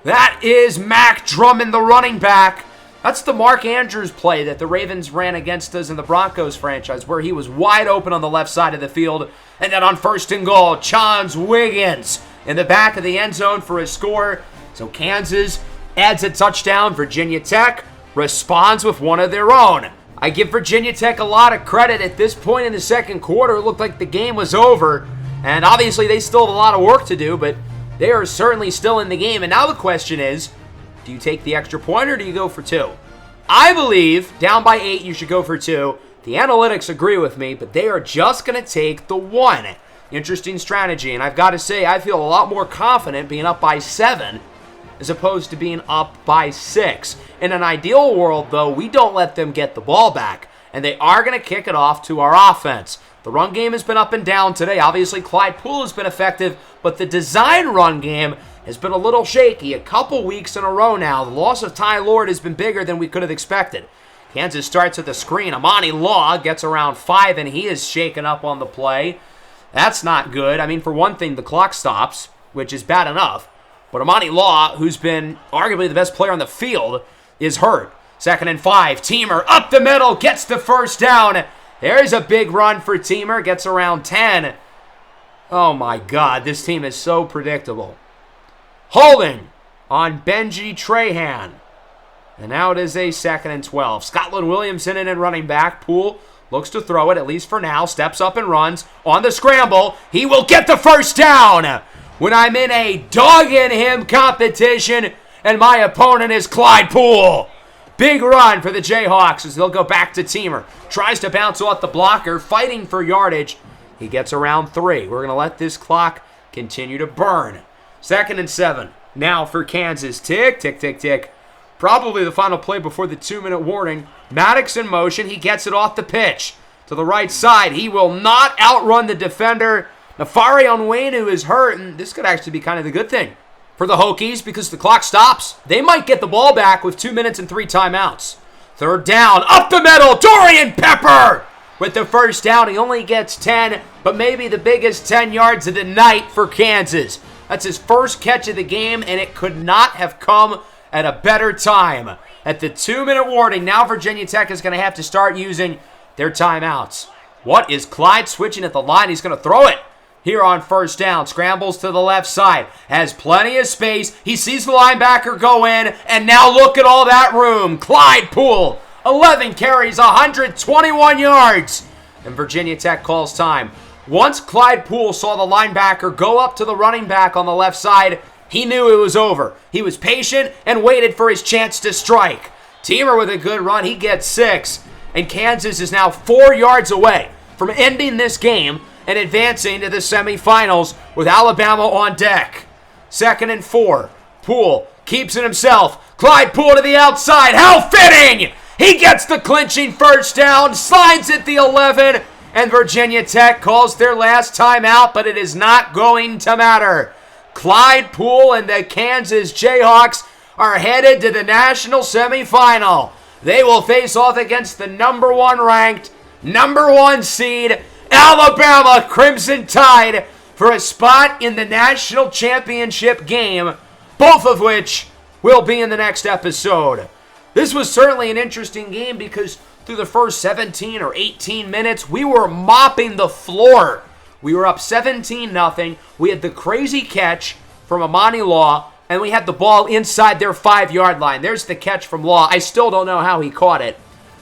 [SPEAKER 1] That is Mac Drummond, the running back. That's the Mark Andrews play that the Ravens ran against us in the Broncos franchise, where he was wide open on the left side of the field. And then on 1st and goal, Chance Wiggins in the back of the end zone for a score. So Kansas adds a touchdown. Virginia Tech responds with one of their own. I give Virginia Tech a lot of credit. At this point in the 2nd quarter, it looked like the game was over. And obviously they still have a lot of work to do, but they are certainly still in the game. And now the question is, do you take the extra point or do you go for 2? I believe down by 8 you should go for 2. The analytics agree with me, but they are just going to take the 1. Interesting strategy, and I've got to say I feel a lot more confident being up by 7 as opposed to being up by 6. In an ideal world, though, we don't let them get the ball back, and they are going to kick it off to our offense. The run game has been up and down today. Obviously, Clyde Poole has been effective, but the design run game has been a little shaky a couple weeks in a row now. The loss of Ty Lord has been bigger than we could have expected. Kansas starts at the screen. Amani Law gets around 5, and he is shaken up on the play. That's not good. I mean, for one thing, the clock stops, which is bad enough. But Amani Law, who's been arguably the best player on the field, is hurt. 2nd and 5. Teamer up the middle, gets the first down. There's a big run for Teamer, gets around 10. Oh my God, this team is so predictable. Holding on Benji Trahan. And now it is a 2nd and 12. Scotland Williamson in running back. Poole looks to throw it, at least for now. Steps up and runs. On the scramble, he will get the first down. When I'm in a dog-in-him competition, and my opponent is Clyde Poole. Big run for the Jayhawks as they'll go back to Teamer. Tries to bounce off the blocker, fighting for yardage. He gets around 3. We're going to let this clock continue to burn. 2nd and 7. Now for Kansas. Tick, tick, tick, tick. Probably the final play before the 2-minute warning. Maddox in motion. He gets it off the pitch to the right side. He will not outrun the defender. Nafari Onwenu is hurt, and this could actually be kind of the good thing for the Hokies because the clock stops. They might get the ball back with 2 minutes and 3 timeouts. 3rd down, up the middle, Dorian Pepper with the first down. He only gets 10, but maybe the biggest 10 yards of the night for Kansas. That's his first catch of the game, and it could not have come at a better time. At the 2-minute warning, now Virginia Tech is going to have to start using their timeouts. What is Clyde switching at the line? He's going to throw it here on 1st down. Scrambles to the left side. Has plenty of space. He sees the linebacker go in, and now look at all that room. Clyde Poole, 11 carries, 121 yards. And Virginia Tech calls time. Once Clyde Poole saw the linebacker go up to the running back on the left side, he knew it was over. He was patient and waited for his chance to strike. Teamer with a good run. He gets 6. And Kansas is now 4 yards away from ending this game and advancing to the semifinals with Alabama on deck. 2nd and 4. Poole keeps it himself. Clyde Poole to the outside. How fitting! He gets the clinching first down, slides at the 11, and Virginia Tech calls their last timeout, but it is not going to matter. Clyde Poole and the Kansas Jayhawks are headed to the national semifinal. They will face off against the number 1 ranked, number 1 seed, Alabama Crimson Tide for a spot in the national championship game, both of which will be in the next episode. This was certainly an interesting game because through the first 17 or 18 minutes, we were mopping the floor. We were up 17-0. We had the crazy catch from Amani Law, and we had the ball inside their 5-yard line. There's the catch from Law. I still don't know how he caught it.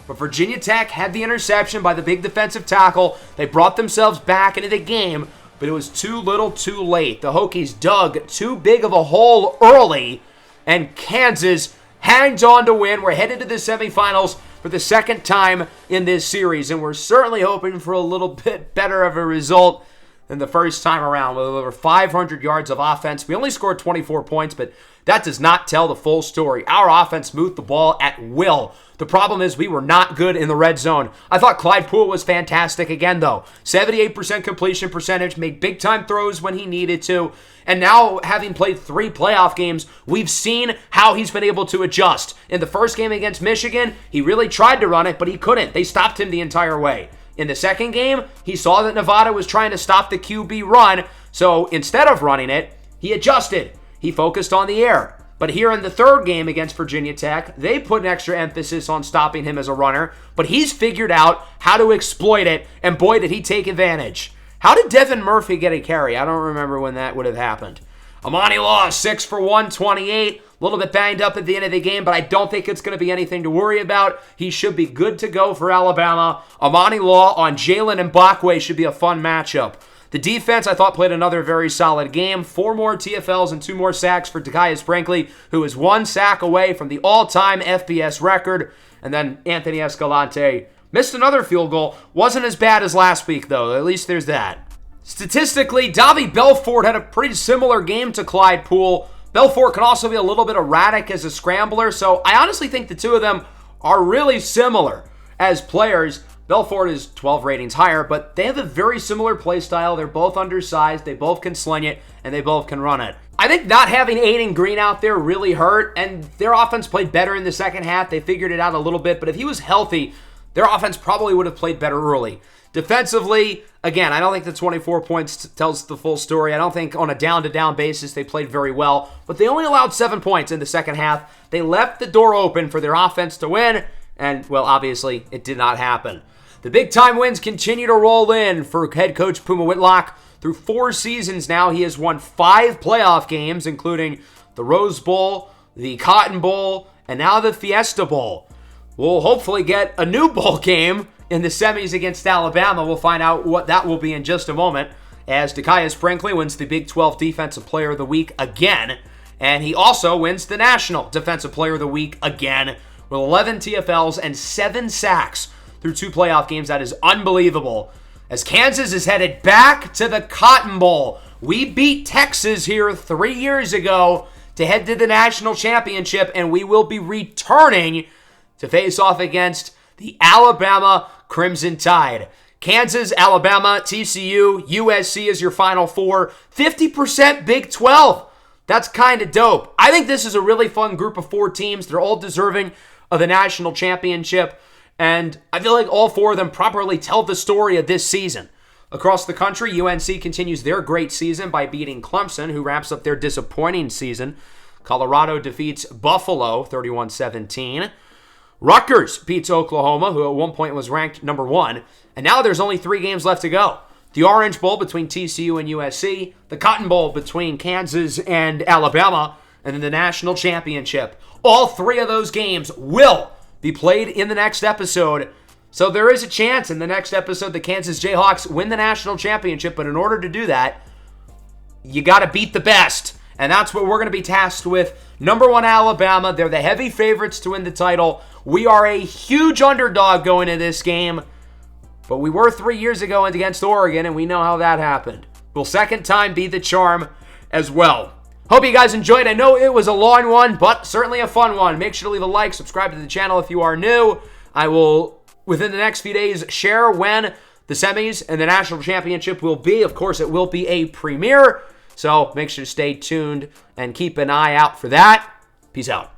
[SPEAKER 1] But Virginia Tech had the interception by the big defensive tackle. They brought themselves back into the game, but it was too little too late. The Hokies dug too big of a hole early, and Kansas hangs on to win. We're headed to the semifinals for the 2nd time in this series, and we're certainly hoping for a little bit better of a result than the first time around with over 500 yards of offense. We only scored 24 points, but that does not tell the full story. Our offense moved the ball at will. The problem is we were not good in the red zone. I thought Clyde Poole was fantastic again, though. 78% completion percentage, made big-time throws when he needed to. And now, having played 3 playoff games, we've seen how he's been able to adjust. In the first game against Michigan, he really tried to run it, but he couldn't. They stopped him the entire way. In the second game, he saw that Nevada was trying to stop the QB run, so instead of running it, he adjusted. He focused on the air. But here in the 3rd game against Virginia Tech, they put an extra emphasis on stopping him as a runner, but he's figured out how to exploit it, and boy, did he take advantage. How did Devin Murphy get a carry? I don't remember when that would have happened. Amani Law, 6 for 128. A little bit banged up at the end of the game, but I don't think it's going to be anything to worry about. He should be good to go for Alabama. Amani Law on Jalen Mbakwe should be a fun matchup. The defense, I thought, played another very solid game. 4 more TFLs and 2 more sacks for Takaias Brinkley, who is 1 sack away from the all-time FBS record. And then Anthony Escalante missed another field goal. Wasn't as bad as last week, though. At least there's that. Statistically, Davi Belfort had a pretty similar game to Clyde Poole. Belfort can also be a little bit erratic as a scrambler, so I honestly think the two of them are really similar as players. Belfort is 12 ratings higher, but they have a very similar play style. They're both undersized, they both can sling it, and they both can run it. I think not having Aiden Green out there really hurt, and their offense played better in the second half. They figured it out a little bit, but if he was healthy, their offense probably would have played better early. Defensively, again, I don't think the 24 points tells the full story. I don't think on a down-to-down basis they played very well, but they only allowed 7 points in the second half. They left the door open for their offense to win, and, well, obviously, it did not happen. The big-time wins continue to roll in for head coach Puma Whitlock. Through 4 seasons now, he has won 5 playoff games, including the Rose Bowl, the Cotton Bowl, and now the Fiesta Bowl. We'll hopefully get a new bowl game in the semis against Alabama. We'll find out what that will be in just a moment, as Takaias Brinkley wins the Big 12 Defensive Player of the Week again, and he also wins the National Defensive Player of the Week again with 11 TFLs and 7 sacks through 2 playoff games. That is unbelievable. As Kansas is headed back to the Cotton Bowl, We beat Texas here 3 years ago to head to the national championship, and we will be returning to face off against the Alabama Crimson Tide. Kansas, Alabama, TCU, USC is your Final Four. 50% Big 12. That's kind of dope. I think this is a really fun group of 4 teams. They're all deserving of the national championship, and I feel like all 4 of them properly tell the story of this season. Across the country, UNC continues their great season by beating Clemson, who wraps up their disappointing season. Colorado defeats Buffalo 31-17. Rutgers beats Oklahoma, who at one point was ranked number 1, and now there's only 3 games left to go. The Orange Bowl between TCU and USC, the Cotton Bowl between Kansas and Alabama, and then the national championship. All 3 of those games will be played in the next episode. So there is a chance in the next episode the Kansas Jayhawks win the national championship, but in order to do that, you got to beat the best. And that's what we're going to be tasked with. Number 1, Alabama. They're the heavy favorites to win the title. We are a huge underdog going into this game, but we were 3 years ago against Oregon, and we know how that happened. Will second time be the charm as well? Hope you guys enjoyed. I know it was a long one, but certainly a fun one. Make sure to leave a like, subscribe to the channel if you are new. I will, within the next few days, share when the semis and the national championship will be. Of course, it will be a premiere, so make sure to stay tuned and keep an eye out for that. Peace out.